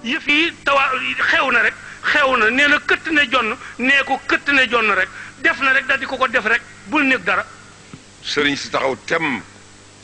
yëf yi xew na rek xew na nee na këtt ne jonn nee ko këtt ne jonn rek def na rek daal di ko def rek bul nekk dara. sëriñ si taxaw tem.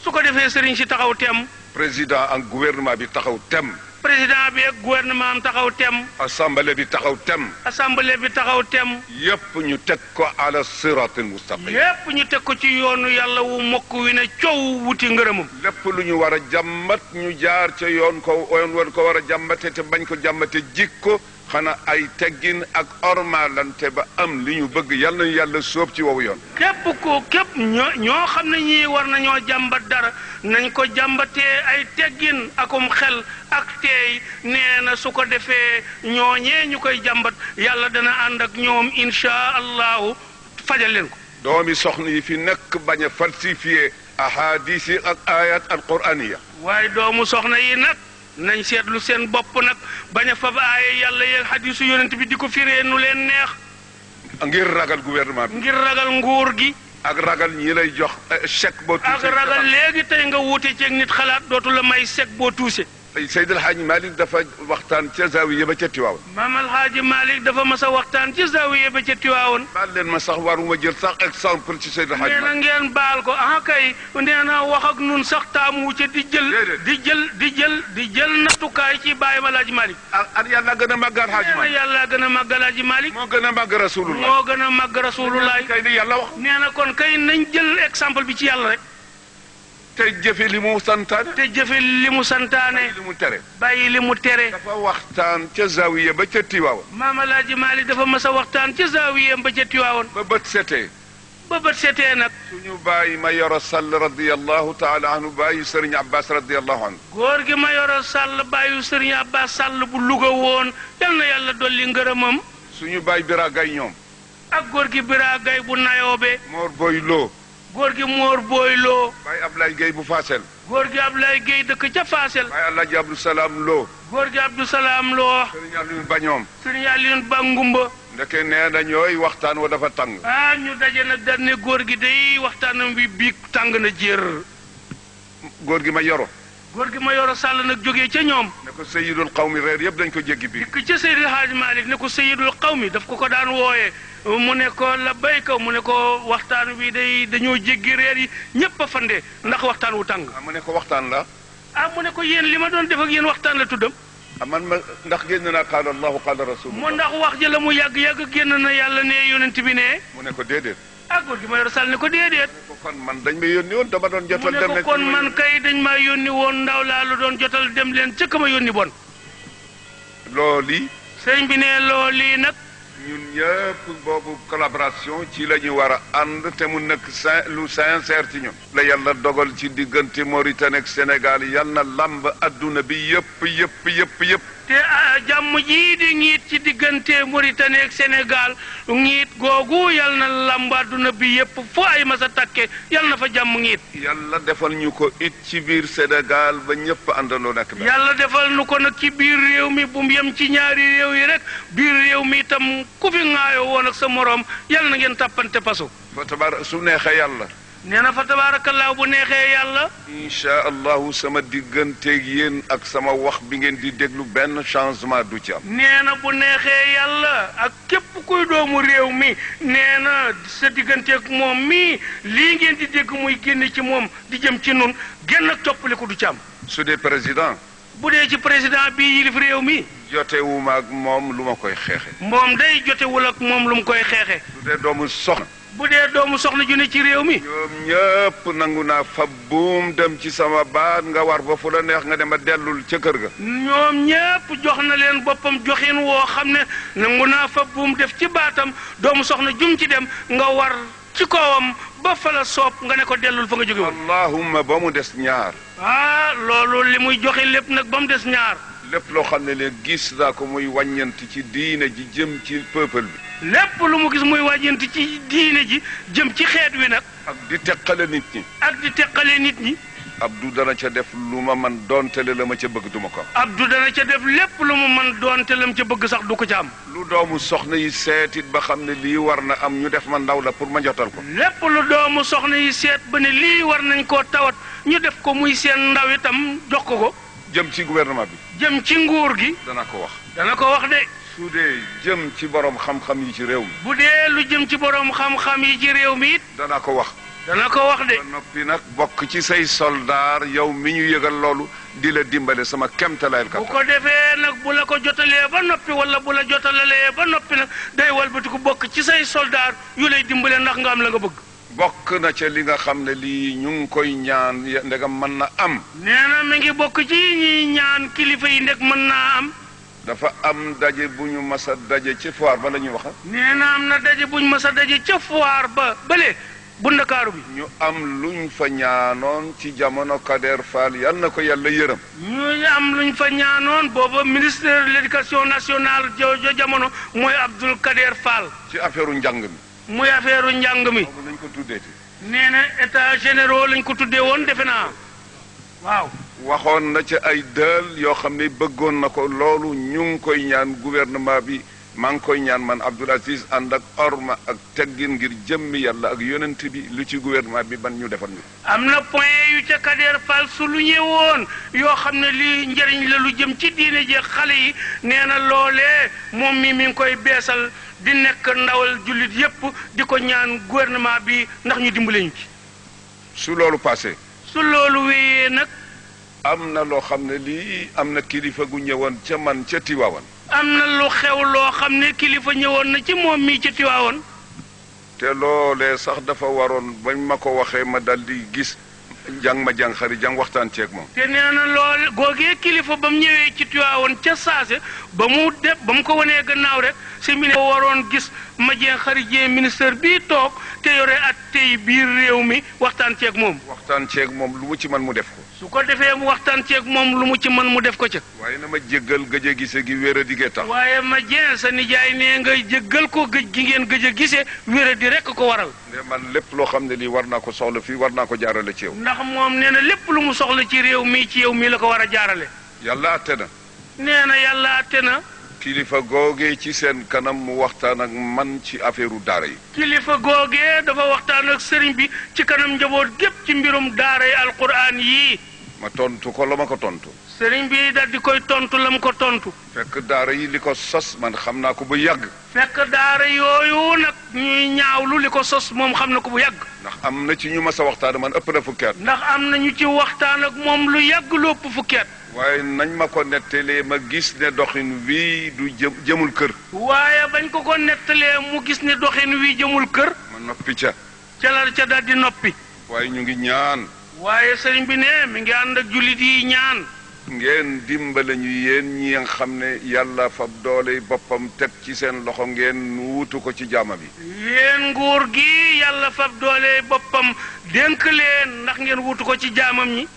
su ko defee sëriñ si taxaw tem. président ak gouvernement bi taxaw tem. président bi ak gouvernement am taxaw tem. assemblée bi taxaw tem. assemblée bi taxaw tem. yépp ñu teg ko ala siratil mustaqim. yépp ñu teg ko ci yoonu yàlla wu mokk wi ne coow wuti ngërëmam. lépp lu ñu war a jàmmat ñu jaar ca yoon ko war a jàmmate te bañ ko jàmmate jikko xanaa ay teggin ak ormalante ba am li ñu bëgg yàlla nañu yàlla sóob ci wowu yoon. képp ñoo xam ne ñii war nañoo jàmbat dara nañ ko jàmbatee ay teggin akum xel ak teey nee na su ko defee ñooñee ñu koy jàmbat yàlla dana ànd ak ñoom insha allahu fajal leen ko. doomi soxna yi fi nekk bañ a falsifié ahadis yi ak ayat alquraniya. waaye doomu soxna yi nag nañ seetlu seen bopp nag bañ a fab aaye yàlla yeeg hadisu yonent bi di ko firee nu leen neex. ngir ragal gouvernement bi. ngir ragal nguur gi. ak ragal ñi lay jox chèque boo tuuse. ak ragal léegi tey nga wuute ceeg nit xalaat dootu la may chèque boo tuuse. Seydi El Hadji Malick dafa waxtaan ca zawiya ba ca Tiwaawan. Maam El Hadji Malick dafa mas a waxtaan ci zawiya ba ca Tiwaawan. baal leen ma sax waruma jël sax exemple ci Seydi El Hadji Malick. nee na ngeen baal ko ah kay nee na wax ak nun sax taamu ca di jël nattukaay ci bàyyi ma El Hadji Malick. ak yàlla gën a màgg El Hadji Malick. nee na yàlla gën a màgg El Hadji Malick. moo gën a màgg rasulullah. moo gën a màgg rasulullah. kay li yàlla wax. nee na kon kay nañ jël exemple bi ci yàlla rek. te jëfe li mu santaane. te jëfe li mu santaane. li mu tere. bàyyi li mu tere. dafa waxtaan ca zawiya ba ca Tiwaawan. Maam El Hadji Malick dafa mas a waxtaan ca zawiya ba ca Tiwaawan. ba bët setee. ba bët setee nag. suñu bàyyi ma yoro sall radiyallahu taala anhu bàyyi Sëriñ Abbas radiyallahu anhu. góor gi ma yoro sall bàyyi Sëriñ Abbas sall bu Louga woon yal na yàlla dolli ngërëmam. suñu bàyyi Bira Gay ñoom. ak góor gi Bira Gay bu Nayoobe. Mor Boy Lo. góor gi Mor Boy Lo. Baye Ablaye Gueye bu Faasel. góor gi Ablaye Gueye dëkk ca Faasel. Baye Alaaji Abdou Salaam Lo. góor gi Abdou Salaam Lo. Sëriñ Alioune Ba ñoom. Sëriñ Alioune Ba Ngumba. ndeke nee na ñooy waxtaan wa dafa tàng. ñu daje nag dañ ne góor gi day waxtaanam bi biig tàng na jër. góor gi ma yoro. góor gi ma yoro sàll nag jógee ca ñoom. ne ko Seyyidul Qawmi reer yëpp dañ ko jéggi bi. dikk ca Seydil Hadji Malick ne ko Seyyidul Qawmi daf ko daan wooyee. mu ne ko la béyka mu ne ko waxtaan wi day dañoo jéggi reer yi ñëpp a fande ndax waxtaan wu tàng. mu ne ko waxtaan la. mu ne ko yéen li ma doon def ak yéen waxtaan la tuddam. man ma ndax génn naa qaala Allahu qaala Rasulullah. mu ndax wax ji la mu yàgg génn na yàlla ne yonent bi ne. mu ne ko déedéet. góor gi ma yor sal ne ko déedéet. kon man dañ ma yónni woon dama doon jotal dem leen. mu ne ko kon man kay dañ maa yónni woon ndaw laa lu doon jotal dem leen ca ka ma yónni bon. looli. sëñ bi ne looli nag. ñun ñëpp boobu collaboration ci la ñu war a ànd te mu nekk lu sincère ci ñun. la yàlla dogal ci diggante Mauritanie ak Sénégal yal na lamb adduna bi yëpp. te jàmm jii di ngiit ci diggante Mauritanie ak Sénégal ngiit googu yal na lamb adduna bi yëpp fu ay masa takke yal na fa jàmm ngiit. yàlla defal ñu ko it ci biir Sénégal ba ñëpp àndandoo nekk. yàlla defal nu ko nag ci biir réew mi bu mu yem ci ñaari réew yi rek biir réew mi itam ku fi ŋaayoo woon ak sa moroom yal na ngeen tàppante pasu. fa tabaar su neexee yàlla. nee na fa tabaarakallaa bu neexee yàlla. incha allahu sama digganteeg yéen ak sama wax bi ngeen di déglu benn changement du ci am. nee na bu neexee yàlla ak képp kuy doomu réew mi nee na sa digganteeg moom mii lii ngeen di dégg muy génn ci moom di jëm ci nun genn ak toppaliku du ci am. su dee président. bu dee ci président bi yilif réew mi. jotewuma ak moom lu ma koy xeexe. moom day jotewul ak moom lu mu koy xeexe. su dee doomu soxna. bu dee doomu soxna ju ne ci réew mi. ñoom ñëpp nangu naa fa buum dem ci sama baat nga war ba fu la neex nga dem a dellul ca kër ga. ñoom ñëpp jox na leen boppam joxin woo xam ne nangu naa fa buum def ci baatam doomu soxna jum ci dem nga war ci kawam ba fa la soob nga ne ko dellul fa nga jóge woon. allahumma ba mu des ñaar. loolu li muy joxe lépp nag ba mu des ñaar. lépp loo xam ne leen gis naa ko muy wàññant ci diine ji jëm ci peuple bi. lépp lu mu gis muy wàññant ci diine ji jëm ci xeet wi nag. ak di teqale nit ñi. ak di teqale nit ñi. Abdou dana ca def lu ma man doontele la ma ca bëgg duma ko am. Abdou dana ca def lépp lu mu man doonte lam ca bëgg sax du ko ca am. lu doomu soxna yi seetit ba xam ne lii war na am ñu def ma ndaw la pour ma jotal ko. lépp lu doomu soxna yi seet ba ne lii war nañ koo tawat ñu def ko muy seen ndaw itam jox ko ko. jëm ci gouvernement bi jëm ci nguur gi dana ko wax dana ko wax de su dee jëm ci borom xam-xam yi ci réew mi bu dee lu jëm ci borom xam-xam yi ci réew mi it dana ko wax dana ko wax de ba noppi nag bokk ci say soldaar yow mi ñu yëgal loolu di la dimbale sama kemtalaayal bu kattan ko defee nag bu la ko jotalee ba noppi wala bu la jotalalee ba noppi nag day walbati ko bokk ci say soldaar yu lay dimbale ndax nga am la nga bëgg bokk na ca li nga xam ne lii ñu ngi koy ñaan ndegam mën na am nee na mi ngi bokk ci ñi ñaan kilifa yi ndek mën naa am dafa am daje bu ñu mas a daje ci foire ba la ñuy waxa nee na am na daje buñ mës a daje ca foire ba bële bu ndakaaru bi ñu am luñ fa ñaanoon ci jamono Kader Fall yal na ko yàlla yërëm ñu am luñ fa ñaanoon booba ministre de l'éducation nationale joojo jamono mooy Abdoul Kader Fall ci affaire njàng mi muy affaire njàng mi boobu lañ ko tuddeeti nee na état généraux lañ ko tuddee woon defe naa waaw waxoon na ci ay dël yoo xam ne bëggoon na ko loolu ñu ngi koy ñaan gouvernement bi maa ngi koy ñaan man Abdoul Aziz ànd ak orma ak teggin ngir jëmmi yàlla ak yonent bi lu ci gouvernement bi ban ñu defal ñu am na point yu ca Kader Fall su lu ñëwoon yoo xam ne lii njëriñ la lu jëm ci diine jeeg xale yi nee na loolee moom mi ngi koy beesal di nekk ndawal jullit yépp di ko ñaan gouvernement bi ndax ñu dimbale ñu ci su loolu passé su loolu wéyee nag am na loo xam ne lii am na kilifa gu ñëwoon ca man ca Tiwaawan am na lu xew loo xam ne kilifa ñëwoon na ci moom mii ci Tiwaawan te loolee sax dafa waroon bañ ma ko waxee ma dal di gis jàng ma jàng xari jàng waxtaan ceeg moom te nee na lool googee kilifa ba mu ñëwee ci Tiwaawan ca saase ba mu ko wanee gannaaw rek si mi ne waroon gis ma jeen xari jeen ministère bii toog te yore at tey biir réew mi waxtaan ceeg moom waxtaan ceeg moom lu mu ci man mu def ko su ko defee mu waxtaan ceeg moom lu mu ci mën mu def ko ca waaye na ma jéggal gëj a gise gi wér a digee tax waaye ma jeen sa nijaay nee nga jéggal ko gëj gi ngeen gëj a gisee wér a di rekk ko waral nde man lépp loo xam ne lii war naa ko soxla fii war naa ko jaarale ci yow ndax moom nee na lépp lu mu soxla ci réew mii ci yow mii la ko war a jaarale yàlla atte na nee na yàlla atte na kilifa googee ci seen kanam mu waxtaan ak man ci affaire u daara yi kilifa googee dafa waxtaan ak sëriñ bi ci kanam njaboot gépp ci mbirum daara yi alquran yii ma tontu ko la ma ko tontu sëriñ bi dal di koy tontu la mu ko tontu fekk daara yi li ko sos man xam naa ko bu yàgg fekk daara yooyu nag ñuy ñaawlu li ko sos moom xam na ko bu yàgg ndax am na ci ñu mas a waxtaan man ëpp na fukki at ndax am na ñu ci waxtaan ak moom lu yàgg lu ëpp fukki at waaye nañ ma ko nettalee ma gis ne doxin wii du jëmul kër waaye bañ ko nettalee mu gis ne doxin wii jëmul kër ma noppi ca la ca dal di noppi waaye ñu ngi ñaan waaye sëriñ bi ne mi ngi ànd ak jullit yi ñaan ngeen dimbale ñu yéen ñi nga xam ne yàlla fab doole boppam teg ci seen loxo ngeen wuutu ko ci jaama bi yéen nguur gi yàlla fab doole boppam dénk leen ndax ngeen wuutu ko ci jaamam ñi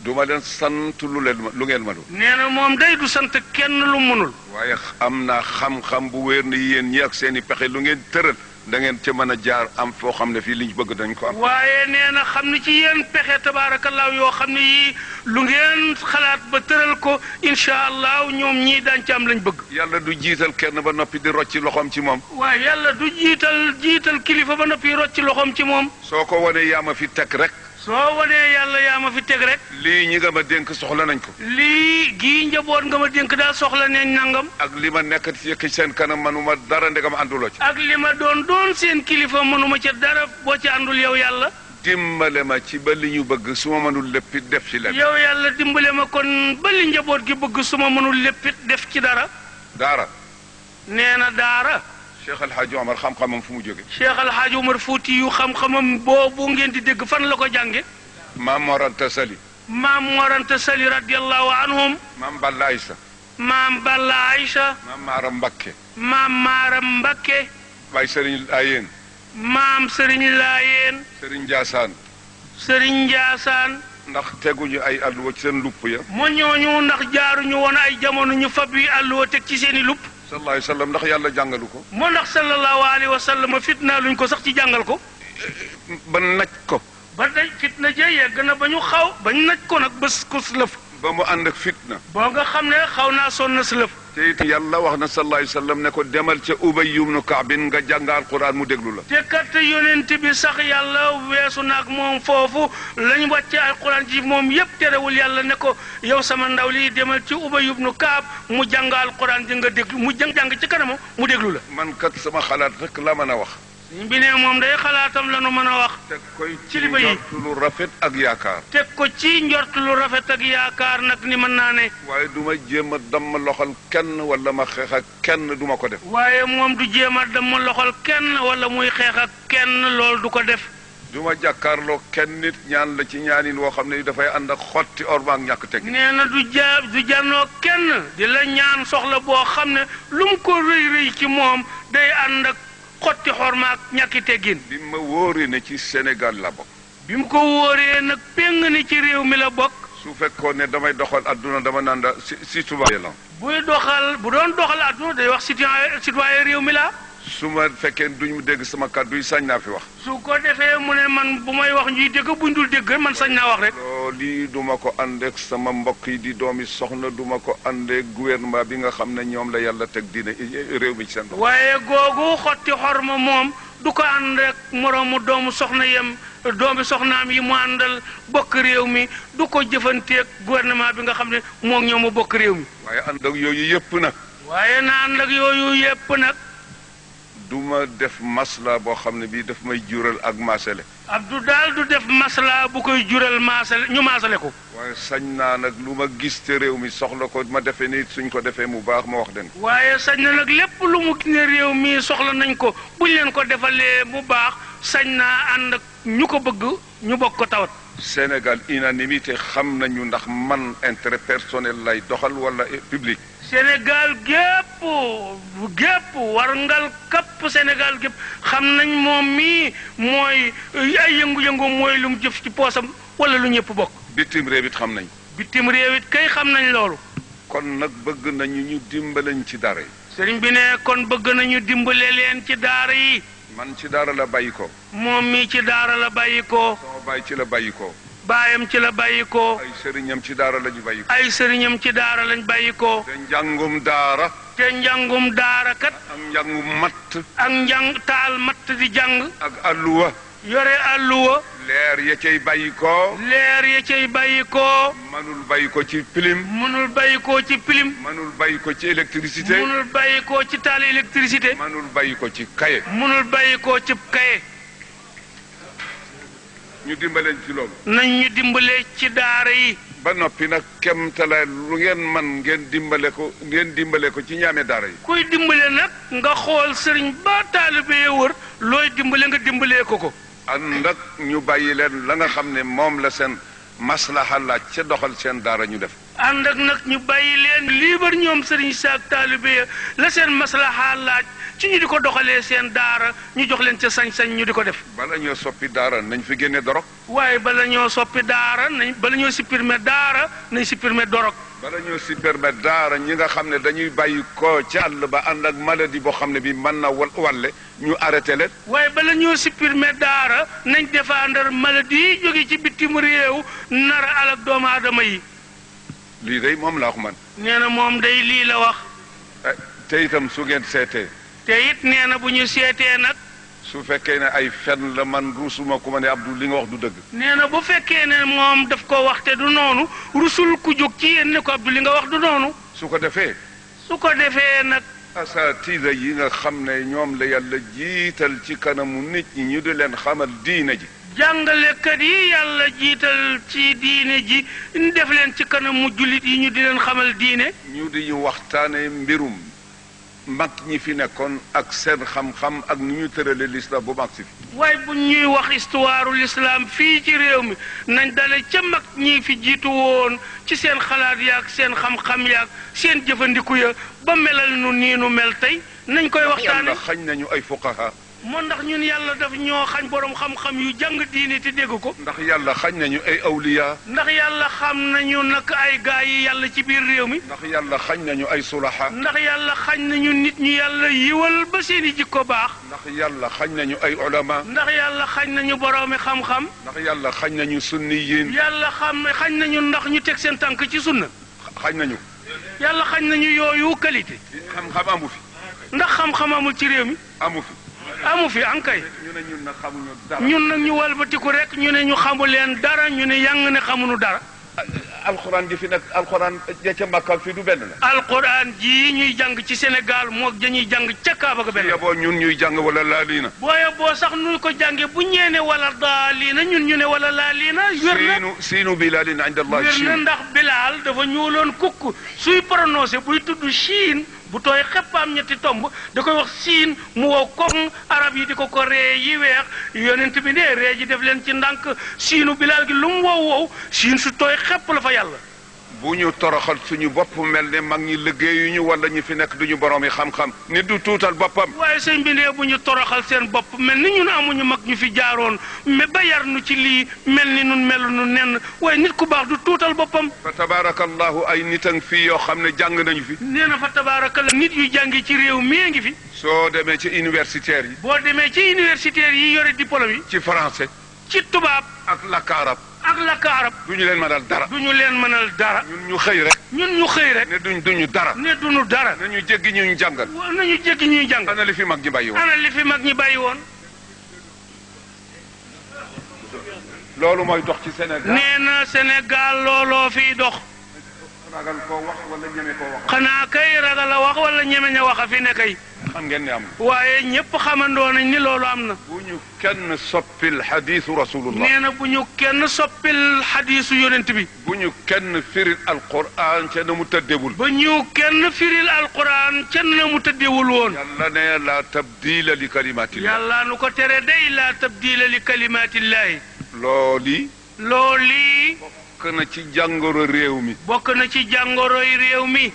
duma leen sant lu ngeen mënul nee na moom day du sant kenn lu mënul waaye am naa xam-xam bu wér ne yéen ñi ak seen i pexe lu ngeen tëral da ngeen ca mën a jaar am foo xam ne fii liñ bëgg dañ ko am waaye nee na xam ne ci yéen pexe tabaarakallaahu yoo xam ne yii lu ngeen xalaat ba tëral ko incha allah ñoom ñii daañ ci am lañ bëgg yàlla du jiital kenn ba noppi di rocci loxoom ci moom waaye yàlla du jiital kilifa ba noppi rocci loxoom ci moom soo ko wanee yaa ma fi teg rek soo wanee yàlla yaa ma fi teg rek lii ñi nga ma dénk soxla nañ ko lii gii njaboot nga ma dénk daal soxla neñ nangam ak li ma nekk ci seen kanam manuma dara ndegam ànduloo ci ak li ma doon seen kilifa mënuma ca dara boo ci àndul yow yàlla dimbale ma ci ba li ñu bëgg su ma mënul léppit def ci leen yow yàlla dimbale ma kon ba li njaboot gi bëgg su ma mënul léppit def ci dara daara nee na daara Cheikh El Hadj Omar xam-xamam fu mu jóge Cheikh El Hadj Omar Fouti yu xam-xamam boobu ngeen di dégg fan la ko jànge maam Mor Anta Sali maam Mor Anta Sali radiyallahu anhum maam Balla Aïssa maam Balla Aïcha maam Maaram Mbakke maam Maaram Mbakke Baay Sëriñ Laayeen maam Sëriñ Laayeen Sëriñ Njaasaan Sëriñ Njaasaan ndax teguñu ay alluwa ci seen lupp ya mu ñooñu ndax jaaruñu woon ay jamono ñu fab yi alluwa teg ci seen i lupp sallallahu alayhi wa sallam ndax yàlla jàngalu ko moo ndax sallallahu alayhi wa sallam fitna luñ ko sax ci jàngal ko ba naj ko ba day fitna ja yegg na ba ñu xaw bañ naj ko nag bés ko lëf ba mu ànd ak fitna boo nga xam ne xaw naa sonn si lëf te it yàlla wax na sallallahu alayhi wa sallam ne ko demal ca Ubay ibnu Kaabin nga jàng alquran mu déglu la. te kat yonent bi sax yàlla weesu naag moom foofu lañ wàcce alquran ci moom yépp terewul yàlla ne ko yow sama ndaw lii demal ci Ubay ibnu Kaab mu jàng alquran ji nga déglu mu jàng ci kanam mu déglu la. man kat sama xalaat rek la mën a wax. bi ne moom day xalaatam la nu mën a wax. teg koy ci kilifa yi njort lu rafet ak yaakaar. teg ko ci njort lu rafet ak yaakaar nag ni mën naa ne. waaye du ma jéem a damm loxol kenn wala ma xeex ak kenn du ma ko def. waaye moom du jéem a damm loxol kenn wala muy xeex ak kenn loolu du ko def. du ma jàkkaarloo kenn nit ñaan la ci ñaanin woo xam ne dafay ànd ak xotti orma ak ñàkk teg. nee na du jànnoo kenn di la ñaan soxla boo xam ne lu mu ko rëy rëy ci moom day ànd ak xotti xorma ak ñàkki teggin. bi ma wóoree ne ci Sénégal la bokk. bi mu ko wóoree nag péng ni ci réew mi la bokk. su fekkoon ne damay doxal adduna dama naan da citoyen la. bu doon doxal adduna day wax citoyen réew mi la. su ma fekkee duñ dégg sama kàddu yi sañ naa fi wax. su ko defee mu ne man bu may wax ñuy dégg buñ dul dégg man sañ naa wax rek. lii duma ko àndeek sama mbokk yi di doomi soxna duma ko àndeek gouvernement bi nga xam ne ñoom la yàlla teg diine réew mi ci seen bopp. waaye googu xotti xorma moom du ko ànd ak moroomu doomu soxna yem doomi soxnaam yi mu àndal bokk réew mi du ko jëfanteeg gouvernement bi nga xam ne moom ñoom a bokk réew mi. waaye ànd ak yooyu yëpp nag. waaye na ànd ak yooyu yëpp nag. duma def masla boo xam ne bii daf may jural ak maasale. Abdou daal du def masla bu koy jural maasale ñu maasale ko. waaye sañ naa nag lu ma gis te réew mi soxla ko ma defee ni suñ ko defee mu baax ma wax leen ko. waaye sañ na nag lépp lu mu ne réew mi soxla nañ ko buñ leen ko defalee mu baax sañ naa ànd ak ñu ko bëgg ñu bokk ko tawat. Sénégal unanimité xam nañu ndax man intérêt personnel lay doxal wala public. Sénégal gépp warngal kapp Sénégal gépp xam nañ moom mii mooy ay yëngu-yëngu mooy lu mu jëf ci poosam wala lu ñëpp bokk. bitim réew it xam nañ. bitim réew it kay xam nañ loolu. kon nag bëgg nañu ñu dimbalañ ci daara yi. sëriñ bi ne kon bëgg nañu dimbale leen ci daara yi. man ci daara la bàyyi ko. moom mii ci daara la bàyyi ko. sama baay ci la bàyyi ko. baayam ci la bàyyi ko. ay sëriñam ci daara lañu bàyyi ko. ay sëriñam ci daara lañ bàyyi ko. te njàngum daara. te njàngum daara kat. ak njàngum matt. ak taal matt di jàng. ak alluwa. yore alluwa. leer ya cay bàyyi ko. leer ya cay bàyyi ko. mënul bàyyi ko ci pilim. mënul bàyyi ko ci pilim. mënul bàyyi ko ci électricité. mënul bàyyi ko ci taal électricité. mënul bàyyi ko ci kaye. mënul bàyyi ko ci kaye. ñu dimbaleen ci loolu. nañ ñu dimbale ci daara yi. ba noppi nag kem talaay lu ngeen man ngeen dimbale ko ci ñaame daara yi. kuy dimbale nag nga xool sëriñ ba taalibe ya wër looy dimbale nga dimbalee ko. ànd ak ñu bàyyi leen la nga xam ne moom la seen maslaha laaj ca doxal seen daara ñu def. ànd ak nag ñu bàyyi leen liibar ñoom sëriñ saak taalibe ya la seen maslaha laaj ci ñu di ko doxalee seen daara ñu jox leen ca sañ-sañ ñu di ko def. bala ñoo soppi daara nañ fi génne dorog. waaye bala ñoo soppi daara bala ñoo supprimer daara nañ supprimer dorog. bala ñoo supprimer daara ñi nga xam ne dañuy bàyyi ko ci àll ba ànd ak maladie boo xam ne bi mën na walle ñu arrêté leen. waaye bala ñoo supprimer daara nañ défendre maladie yi jóge ci bitim réew nar a alak doomu aadama yi. lii day moom la wax man. nee na moom day lii la wax. te itam su ngeen seetee. te it nee na bu ñu seetee nag. su fekkee ne ay fen la man rusuma ku ma ne Abdou li nga wax du dëgg. nee na bu fekkee ne moom daf ko wax te du noonu rusul ku jóg ci yéen ne ko Abdou li nga wax du noonu. su ko defee. nag. asaatiida yi nga xam ne ñoom la yàlla jiital ci kanamu nit ñi ñu di leen xamal diine ji. jàngalekat yi yàlla jiital ci diine ji def leen ci kanamu jullit yi ñu di leen xamal diine. ñu di ñu waxtaane mbirum mag ñi fi nekkoon ak seen xam-xam ak nu ñu tërale l'islam bu mag si fi. waaye bu ñuy wax histoire l'islam fii ci réew mi nañ dale ca mag ñi fi jiitu woon ci seen xalaat yaak seen xam-xam yaak seen jëfandiku ya ba melal nu nii nu mel tey nañ koy waxtaane. yàlla xañ nañu ay fuqaha. moo ndax ñun yàlla daf ñoo xañ borom xam-xam yu jàng diine te dégg ko. ndax yàlla xañ nañu ay awliya. ndax yàlla xam nañu nag ay gaa yi yàlla ci biir réew mi. ndax yàlla xañ nañu ay sulaha. ndax yàlla xañ nañu nit ñu yàlla yiwal ba seeni jikko baax. ndax yàlla xañ nañu ay ulama. ndax yàlla xañ nañu boroomi xam-xam. ndax yàlla xañ nañu sunniyin. yàlla xañ nañu ndax ñu teg seen tànk ci sunna. xañ nañu. yàlla xañ nañu yooyu qualité. xam-xam amu fi. ndax xam-xam amul ci réew mi. amu fi. amu fi ankay. ñu ne ñun nag xamuñu dara. ñun nag ñu walbatiku rek ñu ne ñu xamu leen dara ñu ne yang ne xamuñu dara. alxuraan ji fi nag alxuraan ja ca Makka fii du benn la. alxuraan ji ñuy jàng ci Sénégal moog dañuy jàng ca Kaaba ga benn la. boo ñun ñuy jàng wala laaliina. boo sax nu ko jàngee bu ñeene wala daaliina ñun ñu ne wala laaliina. wér na siinu Bilaalin inda Allah. wér na ndax Bilaal dafa ñuuloon kukk suy prononcé buy tudd Chine bu tooy xeppaam ñetti tomb da koy wax siin mu wow koŋ arab yi di ko ree yi weex yonent bi ne ree ji def leen ci ndànk siinu Bilaal gi lu mu wow siin su tooy xepp la fa yàlla. bu ñu toroxal suñu bopp mel ne mag ñi liggéeyuñu wala ñi fi nekk duñu borom yi xam-xam nit du tuutal boppam. waaye sëñ bi ne bu ñu toroxal seen bopp mel ni ñun amuñu mag ñu fi jaaroon mais ba yar nu ci lii mel ni nun melu nu nenn waaye nit ku baax du tuutal boppam. fa tabaarakallahu ay nit a ngi fii yoo xam ne jàng nañu fi. nee na fa tabaarakallah nit yu jàngi ci réew mi ngi fi. soo demee ci universitaire yi. boo demee ci universitaire yi yore diplôme yi. ci français. ci tubaab. ak làkk arab. ak làkk arab. duñu leen mënal dara. duñu leen mënal dara. ñun ñu xëy rek. ne duñu dara. ne duñu dara. nañu jéggi ñu jàngal. nañu jéggi ñuy jàng. ana li fi mag ñi bàyyi woon. ana li fi mag ñi bàyyi woon. loolu mooy dox ci Sénégal. nee na Sénégal looloo fiy dox. ragal koo wax wala ñeme koo wax. xanaa kay ragal a wax wala ñeme ña wax a fi ne kay. xam ngeen ne am. waaye ñëpp xamandoo nañ ni loolu am na. bu ñu kenn soppil xadiisu rasulullah. nee na bu ñu kenn soppil xadiisu yonent bi. bu ñu kenn firil alquran ca na mu tëddewul. ba ñu kenn firil alquran ca na mu tëddewul woon. yàlla ne la tabdila li kalimatillah. yàlla nu ko tere day la tabdila li kalimatillahi. looli. bokk na ci jàngoro réew mi. bokk na ci jàngoroy réew mi.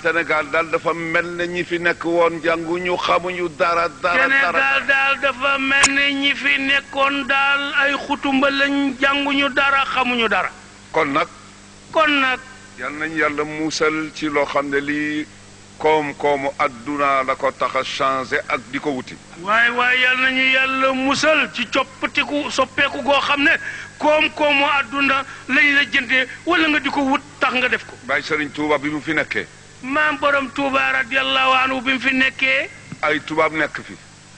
Sénégal daal dafa mel ne ñi fi nekk woon jànguñu xamuñu dara. Sénégal daal dafa mel ne ñi fi nekkoon daal ay xutumba lañ jànguñu dara xamuñu dara. kon nag. yal nañ yàlla muusal ci loo xam ne lii koom-koomu adduna la ko tax a changé ak di ko wuti. waaye yal nañu yàlla musal ci coppatiku soppeeku goo xam ne koom-koomu adduna lañ la jëndee wala nga di ko wut tax nga def ko. Baay Sëriñ Tuuba bi mu fi nekkee. maam borom Tuuba radiyallahu anhu bi mu fi nekkee.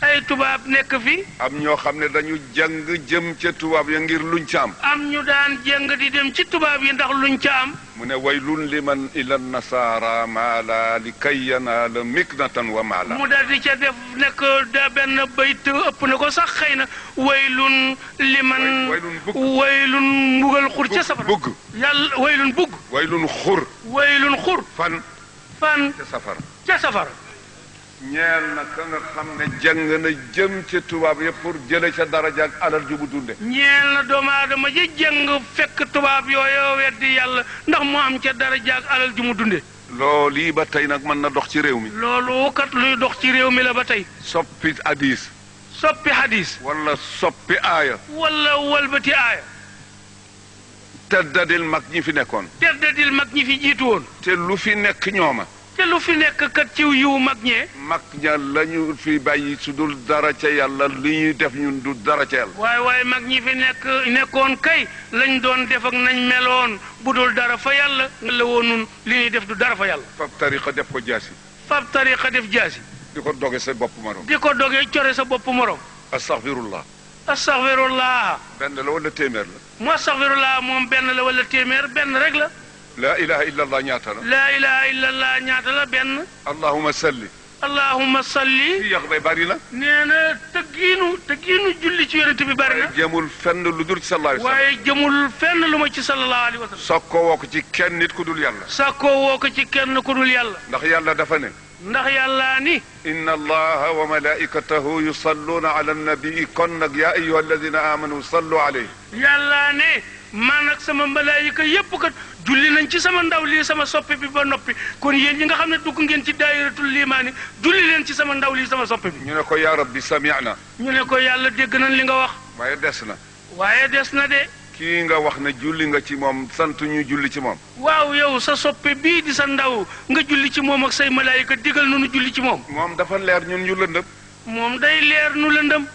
ay tubaab nekk fi. am ñoo xam ne dañu jàng jëm ca tubaab ya ngir luñ ca am. am ñu daan jàng di dem ci tubaab yi ndax luñ ca am. mu ne waylun liman ila nasaara maala li kay yanaala miknatan wa maala. mu daal di ca def nekk da benn bayt ëpp na ko sax xëy na waylun liman. waylun mbugal xur ca safara. bugg yàlla waylun bugg. waylun xur. fan. ca safara. ñeel na ka nga xam ne jàng na jëm ca tubaab ya pour jële ca daraja ak alal ju mu dunde. ñeel na doomu aadama ji jàng fekk tubaab yooyu weddi yàlla ndax mu am ca daraja ak alal ju mu dunde. loolu yi ba tey nag mën na dox ci réew mi. loolu kat luy dox ci réew mi la ba tey. soppi hadis. wala soppi aaya. wala walbati aaya. teddadil mag ñi fi nekkoon. teddadil mag ñi fi jiitu woon. te lu fi nekk ñooma. te lu fi nekk kat ciw yiw mag ñee. mag ña lañu fi bàyyi su dul dara ca yàlla li ñuy def ñun du dara ca yàlla. waaye mag ñi fi nekkoon kay lañ doon def ak nañ meloon bu dul dara fa yàlla la woon nun li ñuy def du dara fa yàlla. fab tariqa def ko jaasi. di ko doge sa bopp core sa bopp morom. astaghfirullah. benn la wala téeméer la. mu astaghfirullah moom benn la wala téeméer benn rek la. laa ilaha illallah ñaata la. laa ilaha illallah ñaata la benn. allahumma salli. fii yàq bay bari na. nee na tëggiinu julli ci yonent bi bari na. waaye jëmul fenn lu dul ci sallallahu alayhi wa sallam. waaye jëmul fenn lu ma ci sallallahu alayhi wa sallam. sakkoo woo ko ci kenn nit ku dul yàlla. sakkoo woo ko ci kenn ku dul yàlla. ndax yàlla dafa ne. ndax yàlla ni. inna allaha wa malaikatahu yusalluna ala nabii kon nag yaa ayyuha alladina amanu sallu alayhi. yàlla ne man ak sama malaayika yépp kat julli nañ ci sama ndaw lii sama soppe bi ba noppi kon yéen ñi nga xam ne dugg ngeen ci daayiratul limaani julli leen ci sama ndaw lii sama soppe bi. ñu ne ko yaa rabbi sami'na. ñu ne ko yàlla dégg nañ li nga wax. waaye des na. de. kii nga wax ne julli nga ci moom sant ñu julli ci moom. waaw yow sa soppe bii di sa ndaw nga julli ci moom ak say malaayika digal nu julli ci moom. moom dafa leer ñun ñu lëndëm. moom day leer nu lëndëm.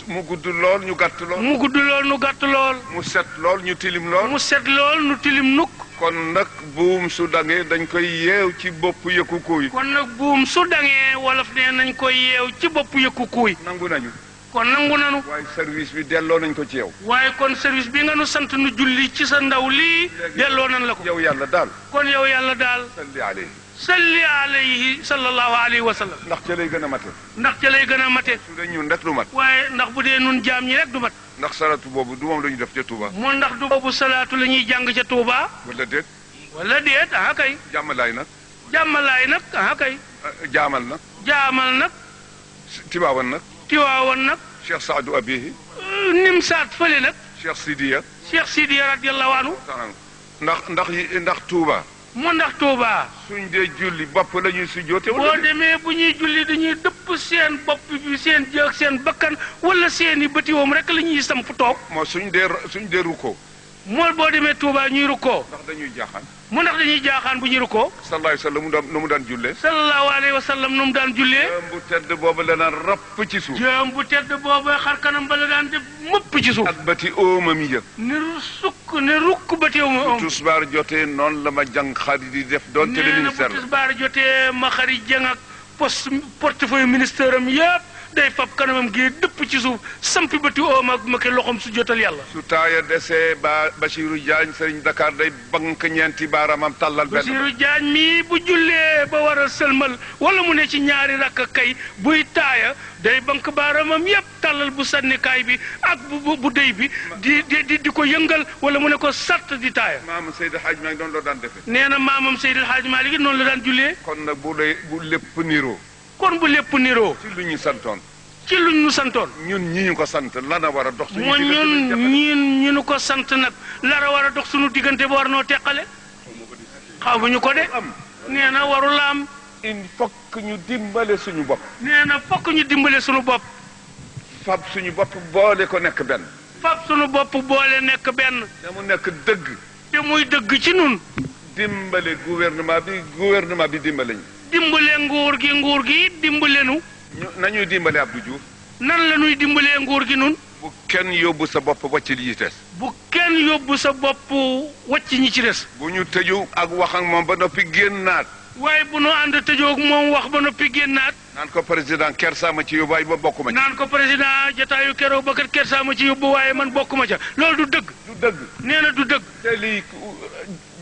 mu gudd lool ñu gàtt lool. mu gudd lool ñu gàtt lool. mu set lool ñu tilim lool. mu set lool ñu tilim nukk. kon nag buum su dangee dañ koy yeew ci bopp yëkku kuuy. kon nag buum su dangee wolof ne nañ koy yeew ci bopp yëkku kuuy. nangu nañu. kon nangu nanu. waaye service bi delloo nañ ko ci yow. waaye kon service bi nga nu sant nu julli ci sa ndaw lii delloo nañ la ko. yow yàlla daal. kon yow yàlla daal. salli alayhi sallallahu alayhi wa sallam. ndax ca lay gën a mate. ndax ca lay gën a mate. su dee ñun rek du mat. waaye ndax bu dee nun jaam ñi rek du mat. ndax salatu boobu du moom la ñu def ca Touba. moo ndax du boobu salaatu la ñuy jàng ca Touba. wala déet. wala déet ah kay. jàmmalaay nag. jàmmalaay nag ah kay. jaamal nag. jaamal nag. Tiwaawan nag. Tiwaawan nag. Cheikh Saadu Abihi. Nimsaat fële nag. Cheikh Sidiya. Cheikh Sidiya radiyallahu anhu. ndax Touba. mu ndax Touba. suñ dee julli bopp la ñuy sujjoote. boo demee bu ñuy julli dañuy dëpp seen bopp bi seen jëg seen bakkan wala seen i bëtiwoom rek la ñuy samp toog. moo suñ dee rukkoo. mool boo demee Touba ñuy rukkoo. ndax dañuy jaaxaan. mu ndax dañuy jaaxaan bu ñuy rukkoo. sallallahu alayhi wa sallam nu mu daan jullee. sallallahu alayhi wa sallam nu mu daan jullee. jëm bu tedd boobu la daan rapp ci suuf. jëm bu tedd boobu xar kanam ba la daan def mëpp ci suuf. ak bëti oomam yi jëg. ne rukk bëti oomam. bu tusbaar jotee noonu la ma jàng xarit di def doon télé ministère nee na bu tusbaar jotee ma xarit jàng ak portefeuille ministère am yëpp day fab kanamam gi dëpp ci suuf sampi bëti oom ak ma ke loxoom su jotal yàlla. su taaya desee ba Bachirou Diagne Serigne Dakar day bank ñeenti baaraamam tàllal benn. Bachirou Diagne mii bu jullee ba war a sëlmal wala mu ne ci ñaari rakk kay buy taaya day bank baaraamam yépp tàllal bu sànnikaay bi ak bu déy bi di ko yëngal wala mu ne ko sart di taaya. maamam Seydou Hadj Malick noonu la daan defee. nee na maamam Seydou Hadj Malick noonu la daan jullee. kon nag bu lépp niroo. kon bu lépp niroo. ci lu ñu santoon. ci luñ ñu santoon. ñun ñi ñu ko sant lana war a dox. moo ñun ñu ko sant nag lara war a dox suñu diggante ba war noo teqale. xamuñu ko de. nee na warul am. il faut que ñu dimbale suñu bopp. nee na fokk ñu dimbale suñu bopp. fab suñu bopp boole ko nekk benn. fab suñu bopp boole nekk benn. te mu nekk dëgg. te muy dëgg ci nun. dimbale gouvernement bi dimbale ñu. dimbale nguur gi dimbale nu. nañuy dimbale Abdou Diouf. nan la ñuy dimbalee nguur gi nun. bu kenn yóbbu sa bopp wàcc li ci des. bu kenn yóbbu sa bopp wàcc ñi ci des. bu ñu tëju ak wax ak moom ba noppi génnaat. waaye bu nu ànd tëjoog moom wax ba noppi génnaat. naan ko président Kersa ma ci yóbbu waaye ba bokkuma ci. naan ko président jotaayu keroog ba kat Kersa ma ci yóbbu waaye man bokkuma ca loolu du dëgg. du dëgg. nee na du dëgg. te lii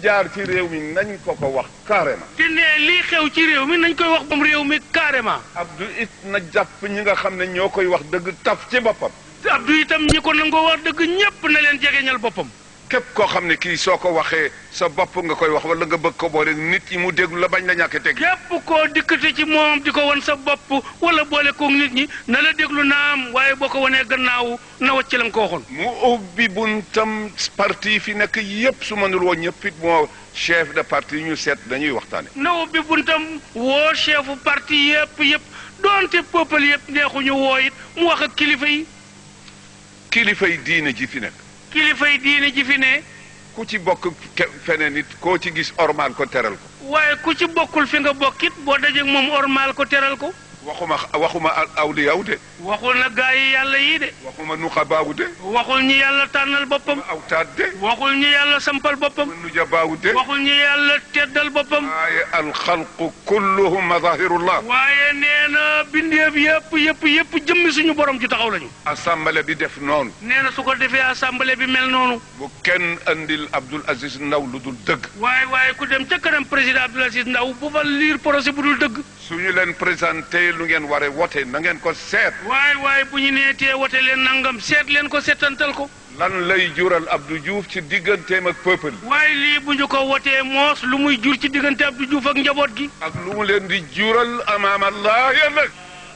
jaar ci réew mi nañ ko wax carrément. te ne lii xew ci réew mi nañ koy wax bam réew mi carrément. Abdou it na jàpp ñi nga xam ne ñoo koy wax dëgg taf ci boppam. Abdou itam ñi ko nangoo wax dëgg ñépp na leen jegeñal boppam. képp koo xam ne kii soo ko waxee sa bopp nga koy wax wala nga bëgg ko boole nit ñi mu déglu la bañ la ñàkk teg. képp koo dikkati ci moom di ko wan sa bopp wala boole koog nit ñi na la déglu naam waaye boo ko wanee gannaaw na wacc la nga ko waxoon. mu ubbi buntam parti fi nekk yépp su mënul woon ñëpp it moo chef de parti yi ñu seet dañuy waxtaane. na ubbi buntam woo chefu parti yépp doonte peuple yépp neexuñu woo it mu wax ak kilifa yi. kilifa yi diine ji fi nekk. kilifay diine ji fi ne. ku ci bokk feneen it koo ci gis ormal ko teral ko. waaye ku ci bokkul fi nga bokkit boo dajeeg moom ormal ko teral ko. waxuma awliyaw de. waxul na gaa yi yàlla yii de. waxuma nuqabaawu de. waxul ñi yàlla tànnal boppam. awtaad de. waxul ñi yàlla sampal boppam. nujabaawu de. waxul ñi yàlla teddal boppam. waaye alxalqu kulluhum mazahirullah. waaye nee na bindeef yëpp jëmmi suñu borom ju taxaw lañu. assemblée bi def noonu. nee na su ko defee assemblée bi mel noonu. bu kenn andil Abdoul Aziz Ndaw lu dul dëgg. waaye ku dem ca kanam président Abdoul Aziz Ndaw bu fa liir projet bu dul dëgg. suñu leen présenté lu ngeen waree wote na ngeen ko seet. waaye bu ñu neetee wote leen nangam seet leen ko seetantal ko. lan lay jural Abdou Diouf ci digganteem ak peuple. waaye lii bu ñu ko wotee moos lu muy jur ci diggante Abdou Diouf ak njaboot gi. ak lu mu leen di jural amaam Allah yàlla.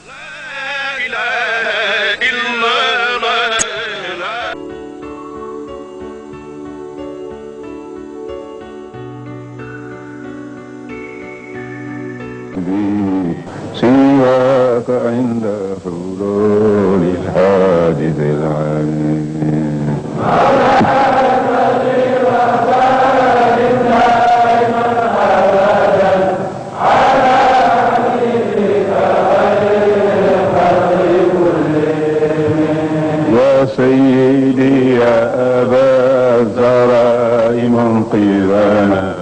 la ilaha illallah. سواك عند حلول الحادث العليم يا سيدي يا أبا الزهراء تنقذنا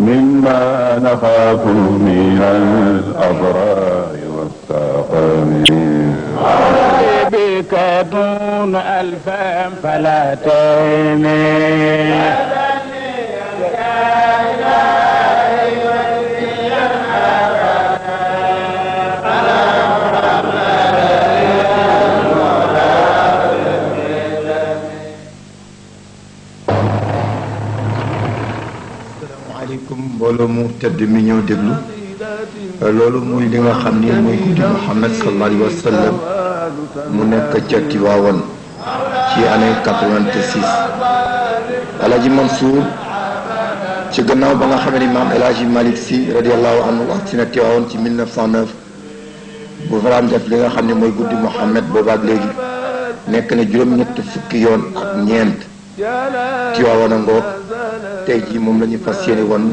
مما نخاف من الأضرار والسقم بك دون ألفا فلا تهني mbooloo mu tedd mi ñëw déglu loolu muy li nga xam ni muy guddi Muhammad sallallahu alayhi wa sallam mu nekk ca Tiwaawan ci année 86 Alaaji Mansour ci gannaaw ba nga xam ne maam El Hadji Malick Sy radiyallahu anhu wax si na Tiwaawan ci 1909 bu faraan def li nga xam ne mooy guddi Muhammad boobaak léegi nekk na juróom-ñett fukki yoon ak ñeent Tiwaawan a ngoog tey jii moom la ñu fas yéene woon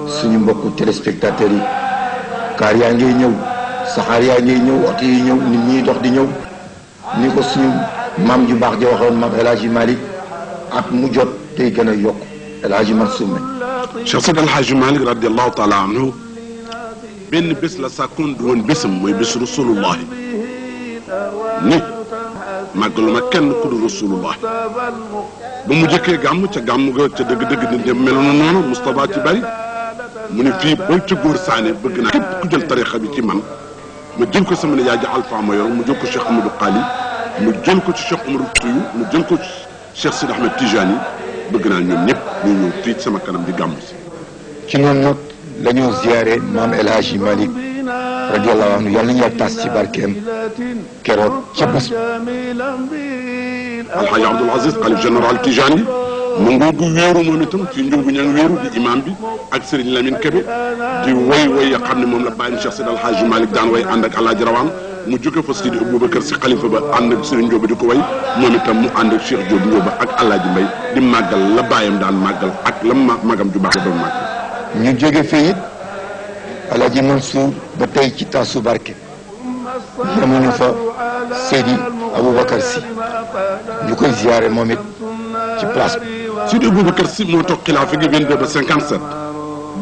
suñu mbokku téléspectateurs yi kaar yaa ngi ñëw saxaar yaa ngi ñëw oto yi ñëw nit ñi dox di ñëw ni ko suñu maam ju baax ja waxoon maam El Hadji Malick at mu jot tey gën a yokk El Hadji Mansour Cheikh Seydi El Hadji Malick radiallahu taala anhu benn bés la sàkkoon du woon bésam mooy bés rasulullahi ni màggalu ma kenn ku du rasulullahi ba mu jëkkee gàmm ca gàmm ga ca dëgg-dëgg nit ñi meloon na noonu Moustapha ci bari mu ne fii ba ca góor saane bëgg naa képp ku jël tarixa bi ci man ma jël ko sama nijaay ji Alpha ma yor mu jël ko Cheikh Amadou Khali mu jël ko ci Cheikh Oumar Foutiyou mu jël ko ci Cheikh Sidi Ahmed Tijani bëgg naa ñoom ñëpp ñu ñëw fii sama kanam di gàmm si. ci noonu nag la ñoo ziyaare maam El Hadji Malick radiyallahu anhu yàlla nañu tas ci barkeem keroog ca bés. Alhaji Abdoul Aziz xalif général Tijani mu ngoogu wéeru moom itam ci njóobu ña ngi wéeru di imam bi ak Serigne Lamine Kébé di woy ya xam ne moom la bàyyi Cheikh Seydi El Hadji Malick daan way ànd ak Alhaji Rawaan mu jóge fa Sidi Aboubacar si xalifa ba ànd ak Serigne Njóoba di ko way moom itam mu ànd ak Cheikh Diop Njóoba ak Alhaji Mbay di màggal la bàyyam daan màggal ak la magam ju baax la doon màggal. ñu jóge fii it Alhaji Mansour ba tey ci taasu barke yemuñu fa Seydi Aboubacar si ñu koy ziyaare moom it ci place bi. Sidi Aboubacar si moo toog xilaafa gi 22 ba 57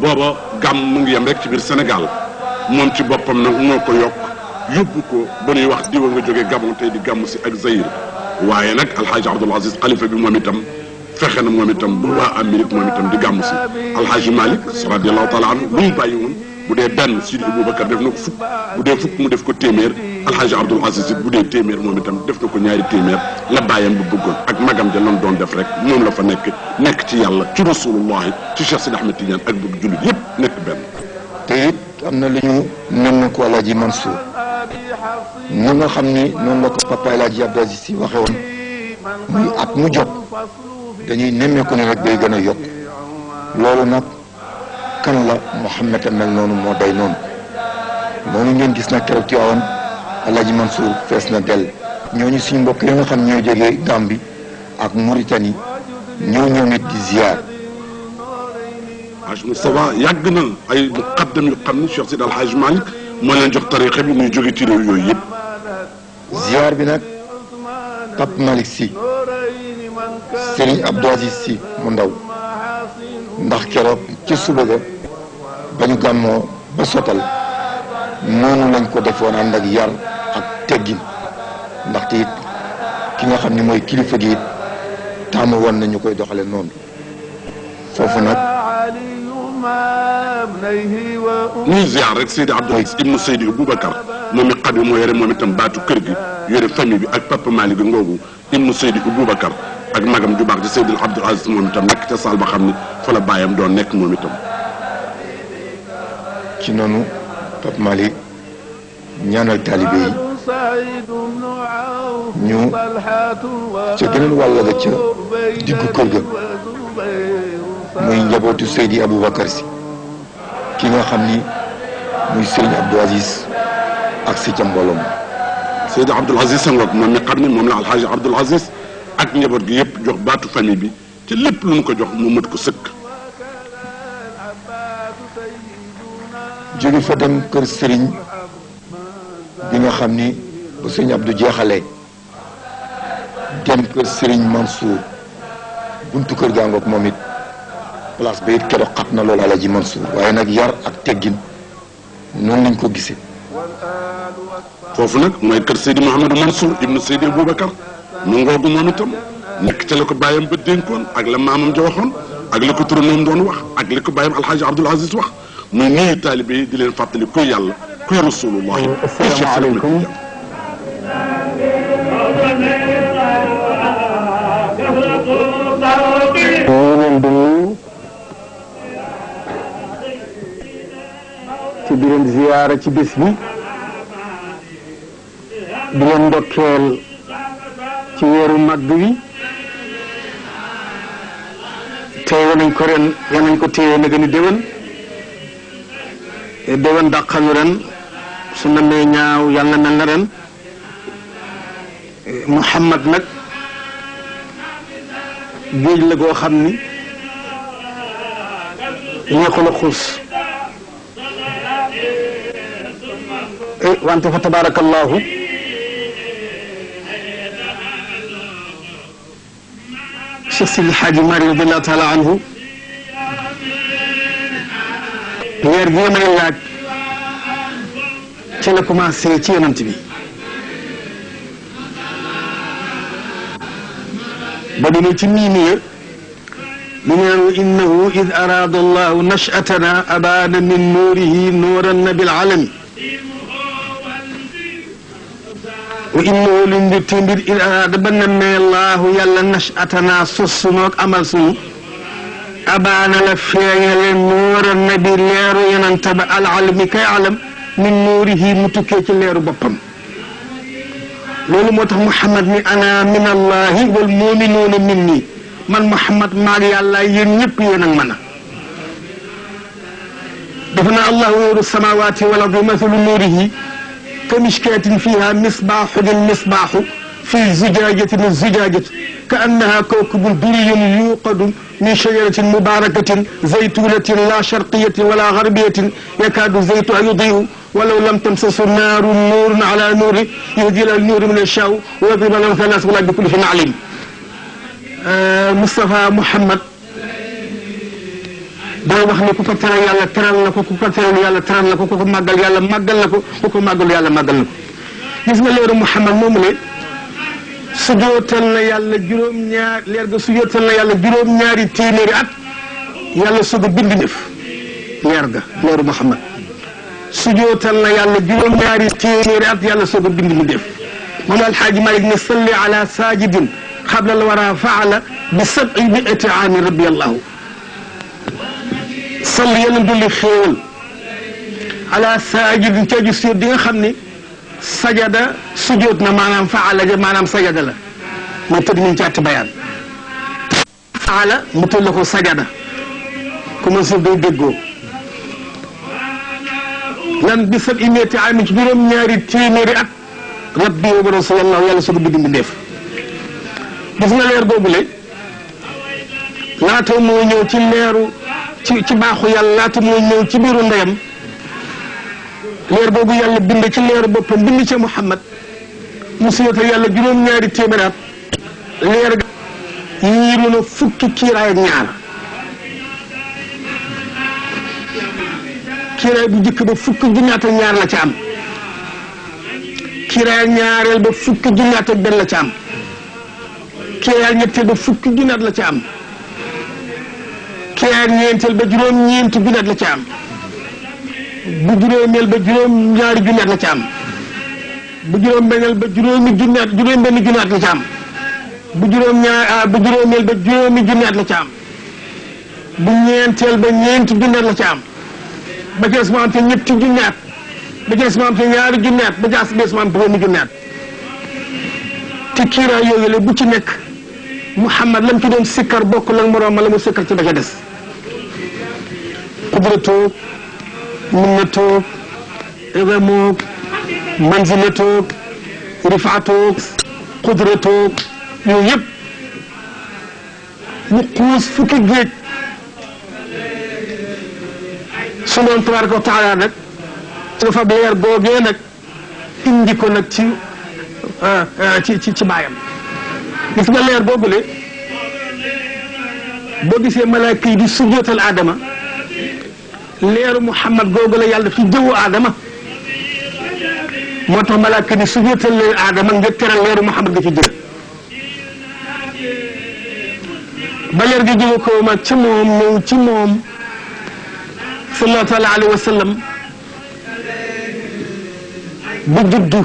booba gàmm mu ngi yem rek ci biir Sénégal moom ci boppam nag moo ko yokk yóbbu ko ba ñuy wax diwa nga jógee Gabon tey di gàmm si ak Zaïre waaye nag Alhaji Abdoul Aziz xalifa bi moom itam fexe na moom itam ba waa Amérique moom itam di gàmm si Alhaji Malick radiyallahu taala anhu lu mu bàyyi woon bu dee benn Sidi Aboubacar def na ko fukk bu dee fukk mu def ko téeméer Alhaji Abdoul Aziz bu dee téeméer moom itam def na ko ñaari téeméer la bàyyam bu bëggoon ak magam ja lan doon def rek moom la fa nekk ci yàlla ci rasulullahi ci Cheikh Sidi Ahmed Tidiane ak bëgg jullit yëpp nekk benn. te it am na lu ñu nen ko Alhaji Mansour ni nga xam ni noonu la ko papa El Hadji Abdou Aziz Sy waxe woon muy at mu jot dañuy nemmeeku ne rek day gën a yokk loolu nag kan la Mouhamed a mel noonu moo day noonu ngeen gis nag keroog ci waawoon Alhaji Mansour fees na dell ñooñu suñu mbokk yi nga xam ñoo jógee Gambie ak Mauritanie ñëw ñoom it di ziar. Haj Moustapha yàgg na ay muqaddam yu xam ni Cheikh Sidi El Hadji Malick moo leen jox tarixa bi muy jóge ci réew yooyu yëpp. ziar bi nag Pape Malick Sy Serigne Abdou Aziz Sy mu ndaw ndax keroog ci suba ga ba ñu gàmmoo ba sotal noonu lañ ko defoon ànd ak yar ak teggin ndaxte it ki nga xam ni mooy kilifa gi it taamu woon nañu koy doxale noonu foofu nag ñuy ziar rek Seydi Abdou Aziz ibnu Seydi Aboubacar moom it xat bi moo yore moom itam baatu kër gi yore famille bi ak Papa Malick ngoogu ibnu Seydi Aboubacar ak magam ju baax di Seydi Abdou Aziz moom itam nekk ca saal ba xam ni fa la bàyyam doon nekk moom itam. ci noonu Pape Malick ñaanal taalibe yi ñu ca geneen wàll ga ca diggu kër ga muy njabootu Seydi Aboubacar si ki nga xam ni muy Serigne Abdou Aziz ak si ca mbooloom Seydi Abdoul Aziz Senghor moom mi xam ni moom la Alhaji Abdoul Aziz ak njaboot gi yëpp jox baatu famille bi ci lépp lu mu ko jox mu mët ko sëkk. jóge fa dem kër Serigne bi nga xam ni ba Serigne Abdou jeexalee dem kër Serigne Mansour buntu kër gaangoog moom it place ba it keroog xat na loolu Alaaji Mansour waaye nag yar ak teggin noonu lañ ko gisee. foofu nag mooy kër Seydi Mouhamadou Mansour ibnu Seydi Aboubacar mu ngoogu moom itam nekk ca la ko bàyyam ba dénkoon ak la maamam ja waxoon ak li ko turandoom doon wax ak li ko bàyyam Alxaaji Abdoul Aziz wax muy nuyu taalibe yi di leen fàttali kuy yàlla kuy rasulullah. asalaamaaleykum. ci di leen ziyaara ci bés bi di leen ndokkeel ci weeru màgg wi teewe nañ ko ren yal nañ ko teewe na gën a déwén dàqalu ren su namee ñaaw yàlla na mel na ren Muhammad nag géej la goo xam ni neexul a xuus wante fa tabarakallahu Cheikh Sidi Hadji Mari radiallahu taala anhu weer gi may laaj ci la commencé ci yonent bi ba demee ci miimiya li neen innahu id arada allahu nashatana abana min nuurihi nuuran nabil alami wa innahu li mbir te mbir id arada ba nammee allahu yàlla nashatana sos sunoog amal sunu abaana la feeñale nuuran nabi leeru yonent ba al alami kay alam min nuurihi mu tukkee ci leeru boppam loolu moo tax Muhammad ni ana min allahi wal muminuuna minni man Muhammad maag yàlla yéen ñëpp yéen ak man a dafa na allahu nuuru samawati wal ardi mathalu nuurihi ka mishkatin fiha misbaaxun almisbaaxu fi zujaajatin azzujaajatu ka annaha kawkabun duriyun yuuqadu min shajaratin mubarakatin zaytunatin la sharqiyatin wala garbiyatin yakaadu zaytuha yudiu walaw lam tamsasu naarun nuurun ala nuuri yahdi ila nuuri man yashaa wa yadribu lahu mathalan nas bi kulli shay'in alim Moustapha Mouhammad day wax ne ku ko teral yàlla teral na ko ku ko teral yàlla teral na ko ku ko màggal yàlla màggal na ko ku ko màggal yàlla màggal na ko gis nga leeru Mouhammad moomu ne sujootal na yàlla juróom-ñaar leer ga sujootal na yàlla juróom-ñaari téeméeri at yàlla soog a bind def leer ga leeru Mouhammad sujootal na yàlla juróom-ñaari téeméeri at yàlla soog a bind mu def moom Alxaaji Malik ne salli ala sajidin xabla al wara faala bi 700 aami rabbi allahu salli yàlla dolli xéewal ala sajidin ca gis di nga xam ni sajada sujoot na maanaam faala ja maanaam sajada la mu tëdd min ci atti bayaan faala mu tëdd la ko sajada commencé day déggoo lan bi 700 aami ci juróom-ñaari téeméeri at rabbi wa rasulallah yàlla soog a bind mu def gis nga leer boobule laata moo ñëw ci leeru ci baaxu yàlla laata moo ñëw ci biiru ndeyam leer boobu yàlla bind ci leeru boppam bind ci Muhammad mu suyata yàlla juróom-ñaari téeméeri at leer ga yiiru na fukki kiiraay ak ñaar kiiraay bu njëkk ba fukki junnaat ak ñaar la ci am kiiraay ñaareel ba fukki junnaat ak benn la ci am kiiraay ñetteel ba fukki junnaat la ci am kiiraay ñeenteel ba juróom-ñeenti junnaat la ci am bu juróomeel ba juróom-ñaari junnaat la ci am bu juróom-benneel ba juróom-benn junnaat la ci am bu juróomeel ba juróomi junnaat la ci am bu ñeenteel ba ñeenti junnaat la ci am ba ci des mu am te ñetti junnaat ba ci des mu am te ñaari junnaat ba ci des mu am te juróomi junnaat te kiiraay yooyu la bu ci nekk Muhammad lam ci doon sikkar bokk la moroom ma la mu sikkar ci ba ca des qudratoog minnatoog idamoog manzilatoog rifaatoog qudratoog yooyu yëpp mu xuus fukki géej su noon tabaraka wa taala nag su fa leer googee nag indi ko nag ci baayam gis nga leer boobule boo gisee malaaka yi di sujjootal aadama leeru Muhammad googu la yàlla fi jëwu aadama moo tax malaaka yi di sujjootal leeru aadama ngir teral leeru Muhammad ga ci jël ba leer gi jóge ko ma ci moom ñëw ci moom sallallahu taala alayhi wa sallam bu juddu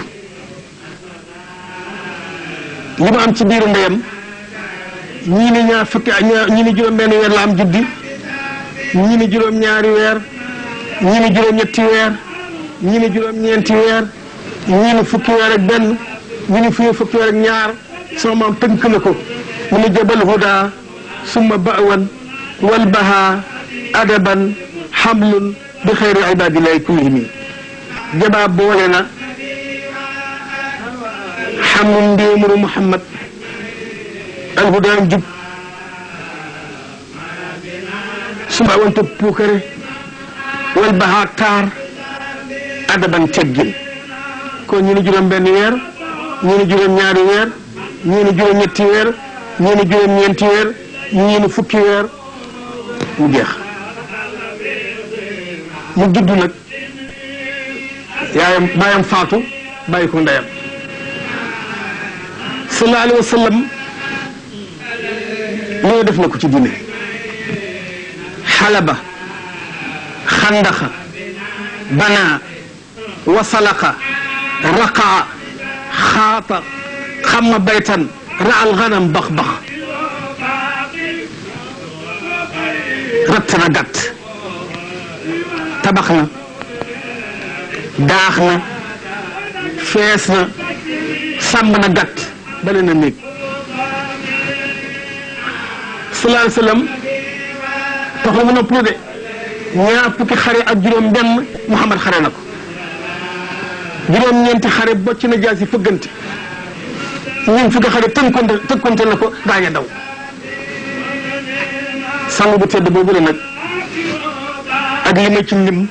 li mu am ci biiru ndeyam ñii ni ñaar fukki ñii ni juróom benn weer la am juddi ñii ni juróom ñaari weer ñii ni juróom ñetti weer ñii ni juróom ñeenti weer ñii ni fukki weer ak benn ñii ni fukki weer ak ñaar sama maam tënk na ko mu ni jabal huda summa ba'wan wal baha adaban xamlun bi xayri ibadillahi kullihim jabaa boole na xamlun ndéemuru Muhammad alhudaam jub summa ba'wan topp puukare wal baha taar adaban teggin kon ñu ni juróom benn weer ñu ni juróom ñaari weer ñu ni juróom ñetti weer ñu ni juróom ñeenti weer ñu ni fukki weer mu jeex mu judd nag yaayam baayam faatu bàyyi ko ndeyam sallallahu alayhi wa sallam loolu def na ko ci diine xalaba xandaxa banaa wasalaqa raqaa xaata xamma baytan raal ganam bax bax ratt na gàtt tabax na daax na fees na sàmm na gàtt bale na néeg sallallahu alayhi wa sallam taxul mu nopplu de ñaar fukki xare ak juróom benn Muhammad xare na ko juróom ñeenti xare bocc na jaasi fëggante ñeent fukki xare tënkonte na ko gaañ a daw sang bu tedd boobu la nag ak li ma ci lim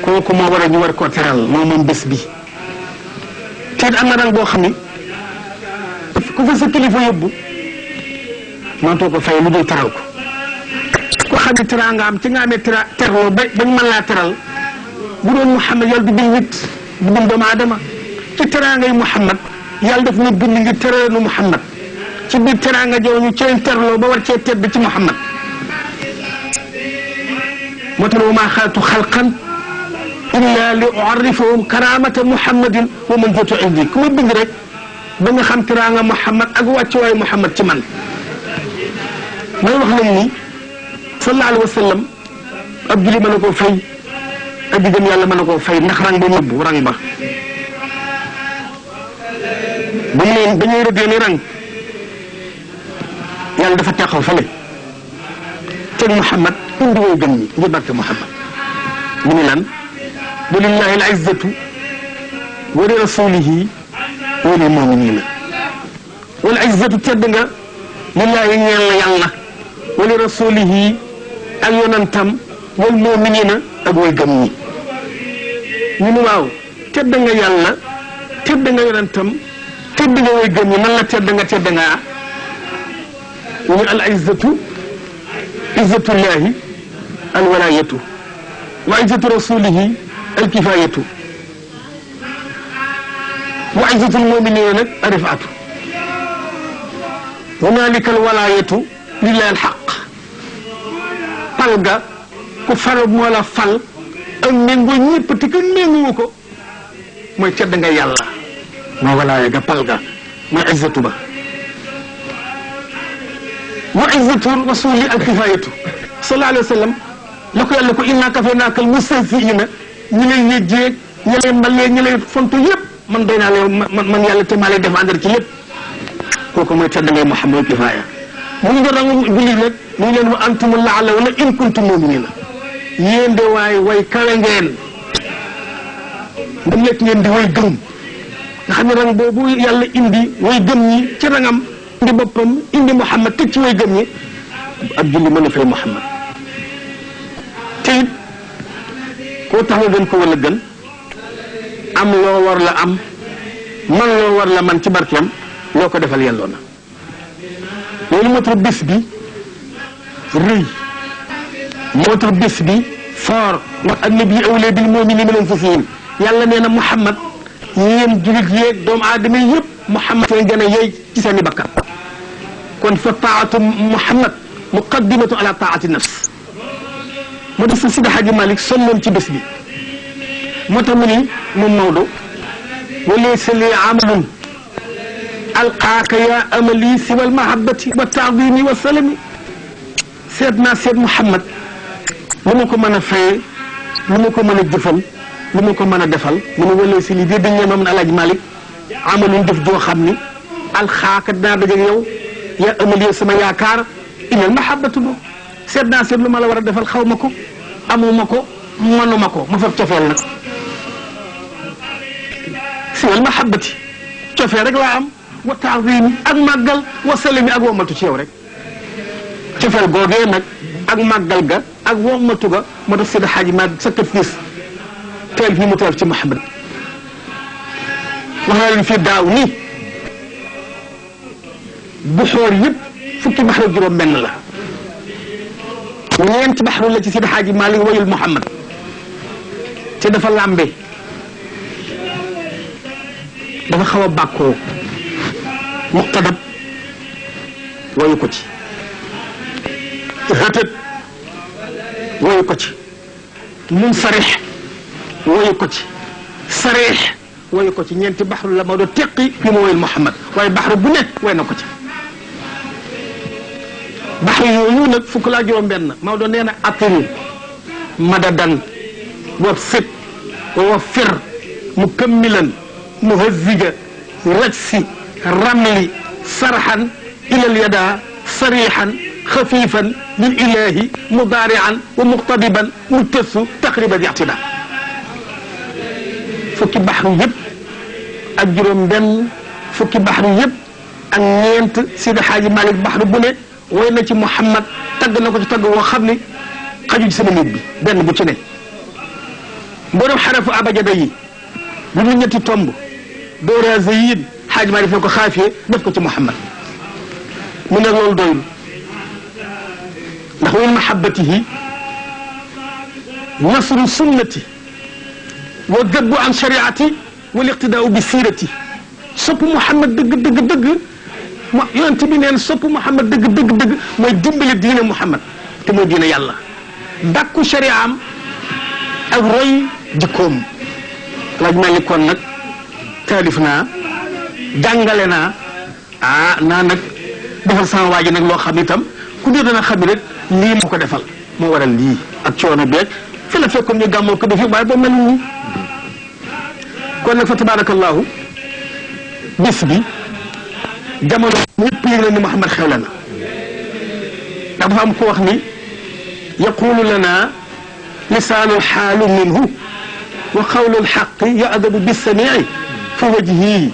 kooku moo war a ñu war koo teral moom moom bés bi te am na rang boo xam ni ku fa sa kilifa yóbbu mënatoo ko fay lu dul teral ko ku xam ne tera nga am ci nga amee terloo bañ mën laa teral bu doon Muhammad yàlla du bind nit du bind doomu aadama ci teraangay Muhammad yàlla daf ñu bind ngir terale nu Muhammad ci biir teraanga jooju ci lañ terloo ba war cee tedd ci Muhammad moo tax wa maa xalaqtu xalqan illa li uarrifahum karamata Muhammadin wa manzilata indi ku ma bind rek ba nga xam teraanga Muhammad ak wàccuwaay Muhammad ci man may wax nañ ni sallallahu alayhi wa sallam ab julli mën na koo fay ab jigéen yàlla mën na koo fay ndax rang ba nëbbu rang ba ba mu leen dañuy rëddee ni rang yàlla dafa teqaw fële teg Muhammad indi woo gën ñi ngir barke Muhammad mu ni lan wa lillahi al izzatu wa li rasulihi wa lil muminina wal izzatu tedd nga lillahi ñeel na yàlla wa li rasulihi ak yonantam wal muminina ak way gëm ñi ñu ni waaw tedd nga yàlla tedd nga yonantam tedd nga way gëm ñi nan la tedd nga ñu al izzatu izzatullahi al walayatu wa izzatu rasulihi al kifayatu wa izzatul muminina nag arifatu hunalika al walayatu lillahi al haq pal ga ku fal moo la fal ak méngoo ñëpp te kenn méngoo ko mooy tedd nga yàlla moo walaaya ga pal ga mooy izzatu ba wa izzatu rasuli al kifayatu sallallahu alayhi wa sallam la ko yàlla ko inna kafaynaaka al mustahzi'ina ñi lay yëjjeeg ñi lay mbalee ñi lay fontu yëpp man doy naa leen man yàlla te maa lay défendre ci lépp kooku mooy tedd ngay Muhammad kifaya mu ngi doon julli nag mu ngi leen wa antumul la'allawna in kuntum mu'minina yéen de way kawe ngeen ndam nekk ngeen di way gëm nga xam ne rang boobu yàlla indi way gëm ñi ci rangam indi boppam indi Muhammad teg ci way gëm ñi ab julli mën a fay Muhammad te it koo tax nga gën ko wala gën am loo war la am man loo war la man ci barkeem loo ko defal yelloo na loolu moo tax bis bi rëy moo tax bés bi foor wax annabi awlaa bil mu'miniina min anfusihim yàlla nee na Muhammad yéen jullit yeeg doomu aadama yëpp Muhammad seen gën a yey ci seen i bakkan kon fa taatu Muhammad muqaddimatu ala taati nafs moo tax Seydi Hadji Malick sonnoon ci bés bi moo tax mu ni moom Maodo wa laysa li amalun alqaaka ya amali siwa almahabati wa taadimi wa salami seet naa seet Muhammad lu ma ko mën a fayee lu ma ko mën a jëfal lu ma ko mën a defal mu ne wala si lii dee dañ ne moom Alaaji Malick amalun def joo xam ni alxaaka dinaa dajeeg yow yaa amal yow sama yaakaar inal mahabbatu bo seet naa seet lu ma la war a defal xaw ma ko amuma ko manuma ko ma fab cofeel nag siwal mahabbati cofeel rek laa am wa taazim ak màggal wa salami ak womatu ci yow rek cofeel googee nag ak màggal ga ak womatu ga moo tax Seydi Hadji Malick sacrifice teel fi mu teel ci Muhammad wax naa leen fii daaw nii bu xoor yëpp fukki baxru juróom benn la ñeenti baxru la ci Seydi Hadji Malick wayul Muhammad te dafa làmbe dafa xaw a bàkkoo muqtadab wayu ko ci hëtët wayu ko ci munsarix wayu ko ci sarix wayu ko ci ñeenti baxru la moo doon teqi yu ma wayul Muhammad waaye baxru bu ne way na ko ci baxru yooyu nag fukk laa juróom benn Maodo nee na atiri madadan wa sit wa fir mukammilan muhazzija rajsi ramli sarxan ilal yada sarixan xafifan lil ilahi mudaarian wa muqtadiban mujtasu taqriban ictida fukki baxru yëpp ak juróom benn fukki baxru yëpp ak ñeent Seydi Hadji Malick baxru bu ne way na ci Muhammad tagg na ko ci tagg woo xam ni xaju ci sama nit bi benn bu ci ne mboolem xarafu abajada yi bu ñu ñetti tomb doora zayin Hadji Malick na ko xaafee def ko ci Muhammad mu ne loolu doyul ndax min mahabbatihi nasru sunnati wa gadbu an shariati wal iqtidaau bi siirati sopp Muhammad dëgg dëgg dëgg yonent bi neen sopp Muhammad dëgg dëgg dëgg mooy dimbale diine Muhammad te mooy diine yàlla dàkku shariaam ak roy jikkoom laaj mel ni kon nag taalif naa jàngale naa naa nag defal sama waa ji nag loo xam ne itam ku ne dana xam ne rek lii moo ko defal moo waral lii ak coono beeg fi la fekkoon ñu gàmmoo ko defi waaye ba mel nii kon nag fa tabarakallahu bis bi jamono ñëpp yëg na ni Muhammad xewle na ndax dafa am ko wax ni yaqulu lana lisaanul xaalu minhu wa qawlul xaqi yaadabu bisamii fa wajhi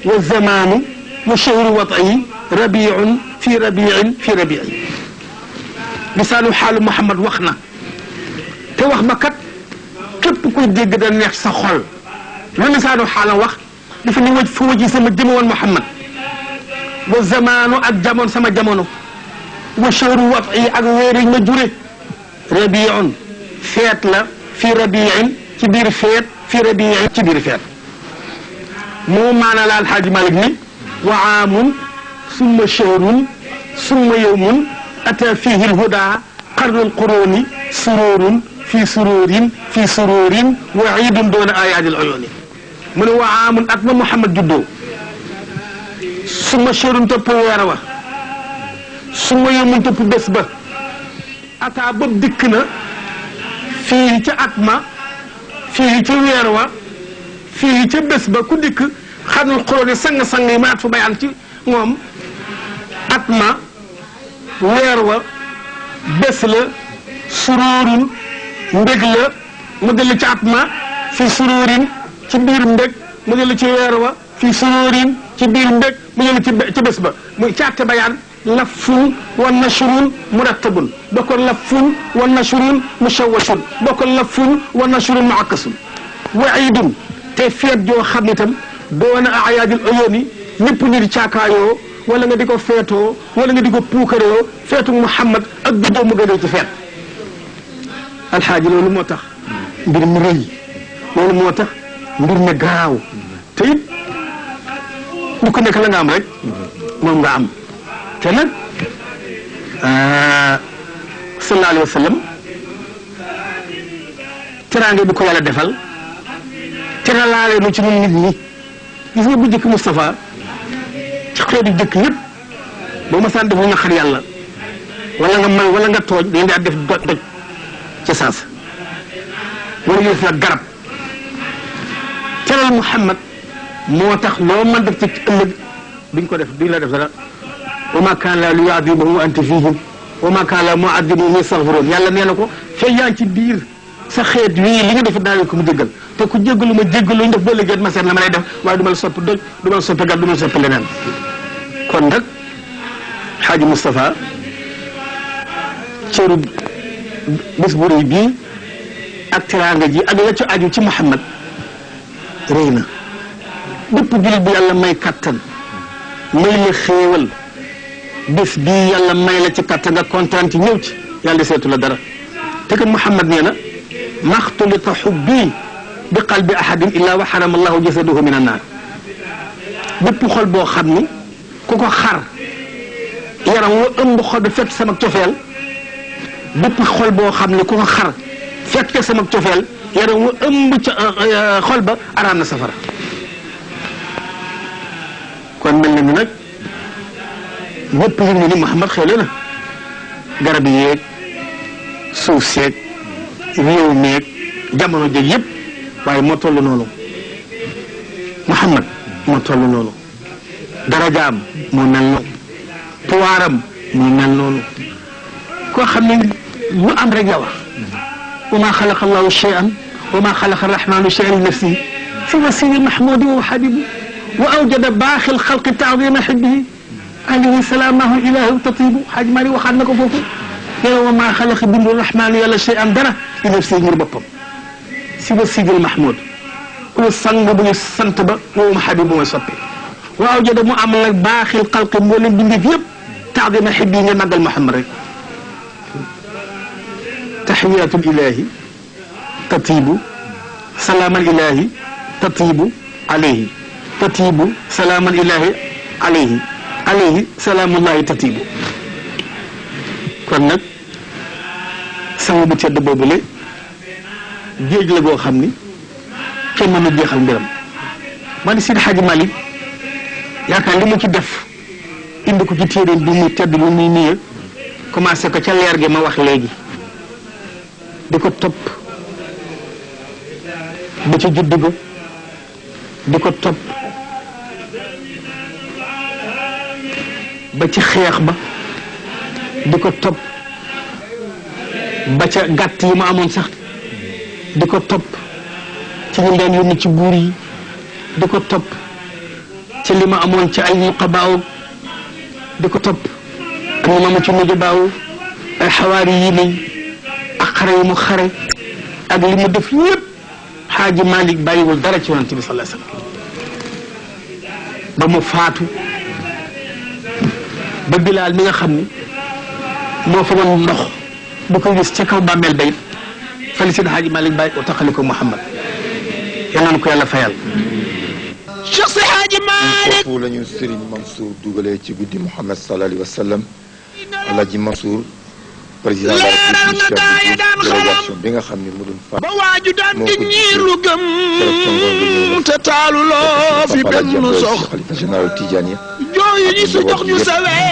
wa zamaanu wa shahru wat'i rabiun fi rabiin fi rabii lisaanul xaalu Muhammad wax na te wax ba kat képp kuy dégg da neex sa xol lu lisaanul xaala wax dafa ni waj fa wajhi sama jëme woon Muhammad wa zamaanu ak jamono sama jamono wa shahru wat'i ak weer yi ma jure rabiun feet la fi rabiin ci biir feet fi rabiin ci biir feet moo maana la Alxaaji Malik ni wa aamun summa shahrun summa yawmun ata fihi lhuda qarnul quruni sururun fi sururin fi sururin wa iidun doona ayaadil uyuuni mu ne wa aamun at ma Muhammad juddoo summa shahrun topp weer wa summa yawmun topp bés ba ata bopp dikk na fii ca at ma fii ca weer wa fii ca bés ba ku dikk xarnul quruni sang-sang yi ma at fa bayaan ci moom at ma weer wa bés la suruurun mbég la mu dellu ci at ma fi suruurin ci biir mbég mu dellu ci weer wa fi suruurin ci biir mbég mu dellu ci bés ba muy ci atte bayaan lafun wa nashrun murattabun bokkul lafun wa nashrun mushawwashun bokkul lafun wa nashrun muakkasun wa iidun te feet joo xam ne itam doona ayaadil uyuuni ñëpp ñu di caakaayoo wala nga di ko feetoo wala nga di ko puukaroo feetu Muhammad ak juddoo mu gënee ci feet alxaaji loolu moo tax mbir mi rëy loolu moo tax mbir mi gaaw te it bu ko nekk la nga am rek moom nga am te nag sallallahu alayhi wa sallam teraange bu ko yàlla defal teralaale nu ci ñun nit ñi gis nga bu njëkk Moustapha ci xeetu jëkk yëpp boo ma saan def lu nga xar yàlla wala nga may wala nga tooj dañ daa def doj ca saas wala ñu def la garab teral Muhammad moo tax loo mën def ci ëllëg duñ ko def duñ la def dara wa ma kaana laahu liyu'adhibahum wa anta fihim wa ma kaana laahu mu'adhibahum wa yastaghfiruun yàlla nee na ko fee yaa ngi ci biir sa xeet wii li nga def daal ko mu jéggal te ku jéggalu ma jéggalu ñu def boo liggéey ma seet la ma lay def waaye du ma la soppi doj du ma la soppi gàtt du ma la soppi leneen kon nag xaaji Moustapha cëru bés bu rëy bii ak teraanga ji ak la ci aju ci Muhammad rëy na bépp jullit bi yàlla may kattan may la xéewal bés bii yàlla may la ci kattan nga kontaan ci ñëw ci yàlla seetu la dara te kat Muhammad nee na maxtulita xubbi bi qalbi ahadin illa wa xarama allahu jasadahu min annaar bépp xol boo xam ni ku ko xar yaram wa ëmb xol bi fekk sama cofeel bépp xol boo xam ne ku ko xar fekk sama cofeel yaram wa ëmb ca xol ba araam na safara kon mel na ni nag ñëpp yëg ni Muhammad xewle na garab yeeg suuf seeg réew meeg jamono jëg yëpp waaye moo toll noonu Muhammad moo toll noonu darajaam moo mel noonu pouvoiram moo mel noonu koo xam ne lu am rek la wax wa ma xalaqa allahu shay'an wa ma xalaqa arrahmanu shay'an li nafsihi fi wasiyyi mahmudi wa habibu wa awjada baaxil xalqi taadima xibbihi alayhi salaamahu ilahu tatibu xaaj mari waxaat na ko foofu yow wa maa xalaqa bindu rahmaanu yàlla shay'an dara li nafsi ngir boppam si ba sigil mahmud ku sang bu ñu sant ba moom xabib bu mooy soppi waaw jada mu am nag baaxil xalqi mboolem bindeef yëpp taadima xibbi nga màggal Muhammad rek taxiyatul ilahi tatibu salaamal ilahi tatibu alayhi tatibu salaamal ilahi alayhi alayhi salaamullahi tatibu kon nag sang bu tedd boobule géej la goo xam ni kenn mënu jeexal mbiram ma di Seydi Hadji Malick yaakaar li mu ci def indi ko ci téeréem bi muy tedd bi muy niye commencé ko ca leer gi ma wax léegi di ko topp ba ci judd ga di ko topp ba ci xeex ba di ko topp ba ca gàtt yi ma amoon sax di ko topp ci ñu daan yónni ci buur yi di ko topp ci li ma amoon ci ay muqabaaw di ko topp ak ñu ma amoon ci nujabaaw ay xawaari yi lañ ak xare yi mu xare ak li mu def yépp Xaaji Malik bàyyiwul dara ci Yonent bi sallallahu alayhi wasallam ba mu faatu ba Bilaal mi nga xam ni moo fa woon ndox bu ko gis ca kaw bàmmeel bayit fali Seydi Hadji Malick bàyyi o taxali ko Muhammad yal na ko yàlla fayal Cheikh Seydi Hadji Malick foofu la ñu Serigne Mansour dugalee ci guddi Muhammad sallallahu alayhi wa sallam Alhaji Mansour président de la République délégation bi nga xam ne mu doon fa ba waaju daan di ñiiru gëm te taaluloo fi benn sox xalifa général Tidiane jooyu ñi su jox ñu sawee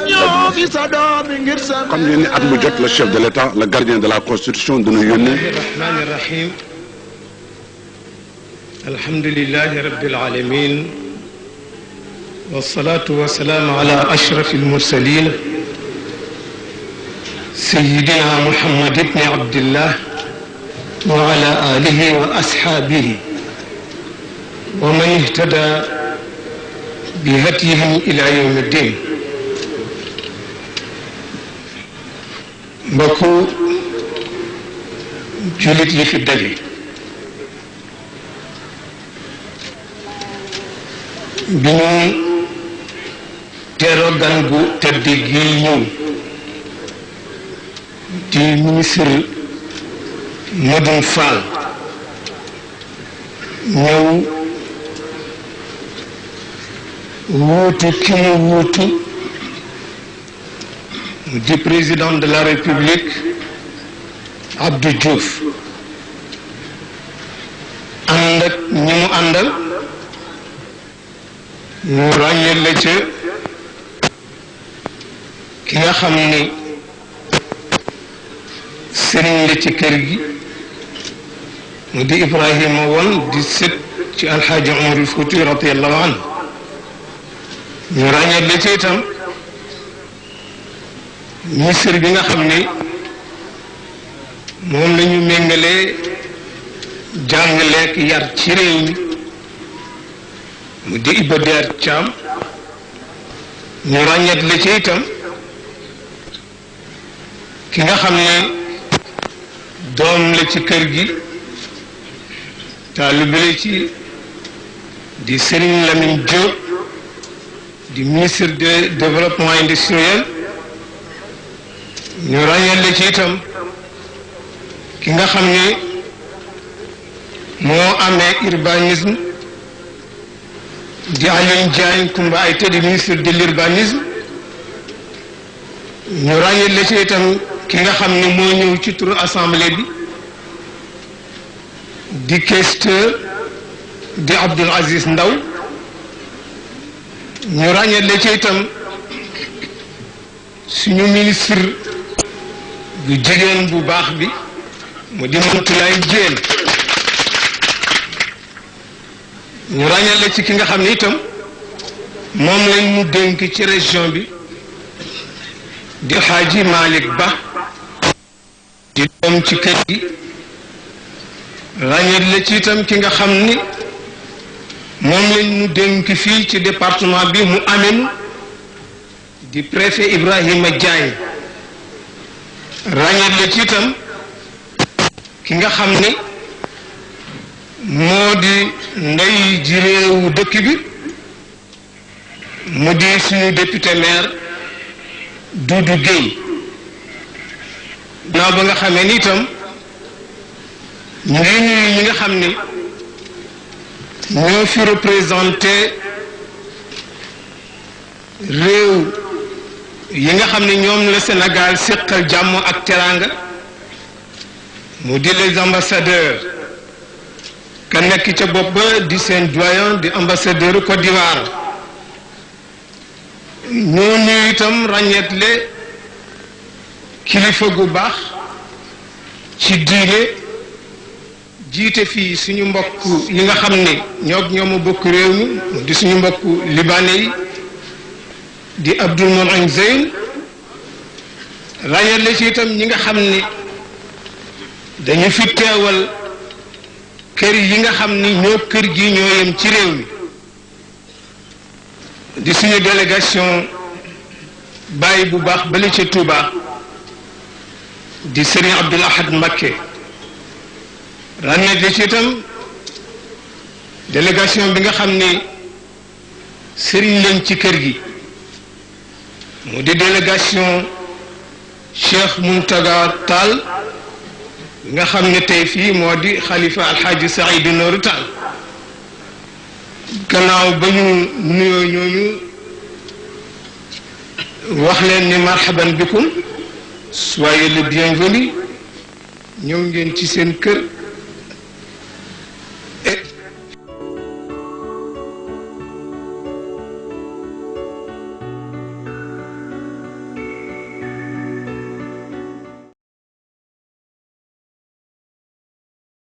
ñoo fi sa doomi ngir sa xam ngeen ni at mu jot le chef de l'État le gardien de la constitution dina yónnee الرحمن الرحيم الحمد لله رب العالمين والصلاة والسلام على أشرف المرسلين سيدنا محمد بن عبد الله وعلى آله وأصحابه ومن اهتدى بهديهم إلى يوم الدين mbokku jullit yi fi daje bi ñu teeroo gan gu tedd gi ñëw di ministre Modou Fall ñëw wuutu ki mu wuutu di président de la République Abdou Diouf ànd ak ñi mu àndal ñu ràññee la ca ki nga xam ni sëriñ la ci kër gi mu di Ibrahima woon di sët ci alxaaji Umarul Fuuti radiyallahu anhu ñu ràññee la ca itam ministre bi nga xam ni moom la ñu méngalee jàngaleek yar ci réew mi mu di Iba Der Thiam ñu ràññeet la ci itam ki nga xam ne doom la ci kër gi taalibe la ci di Serigne Lamine Diop di ministre de développement industriel ñu ràññeet la ci itam ki nga xam ne moo amee urbanisme di Alioune Diagne Koumba Aïté di ministre de l'urbanisme ñu ràññee la ci itam ki nga xam ne moo ñëw ci turu assemblée bi di questeur di Abdoul Aziz Ndaw ñu ràññee la ci itam suñu ministre bu jigéen bu baax bi mu di Mantoulaye Diène ñu ràññale ci ki nga xam ne itam moom lañ mu dénk ci région bi di Xaaji Malick Ba di doom ci kër gi ràññale ci itam ki nga xam ni moom lañ mu dénk fii ci département bi mu amenu di préfet Ibrahima Diagne ràññale ci itam ki nga xam ni moo di ndey ji réewu dëkk bi mu di suñu député maire Doudou Gueye naaw ba nga xamee ni itam ñu ngi nuyu ñi nga xam ni ñoo fi représenté réew yi nga xam ni ñoom la Sénégal séqal jàmm ak teraanga mu di les ambassadeurs ka nekk ca bopp ba di seen doyen di ambassadeur Côte d'Ivoire ñoo nuyu itam ràññeetle kilifa gu baax ci diine jiite fii suñu mbokk yi nga xam ne ñoo bokk réew mi di suñu mbokk libanais yi di Abdoul Moumin Zeyn ràññeetle ci itam ñi nga xam ne dañu fi teewal kër yi nga xam ni ñoo kër gi ñoo yem ci réew mi di suñu délégation bàyyi bu baax bali ca Touba di Serigne Abdoul Ahad Mbacké ràññeetle ci itam délégation bi nga xam ni Serigne lañ ci kër gi mu di délégation Cheikh Mountaga Tall nga xam ne tey fii moo di xalifa alxaaji Saïd Nourou Tall gannaaw ba ñu nuyoo ñooñu wax leen ni marhaban bikum soyez le bienvenu ñëw ngeen ci seen kër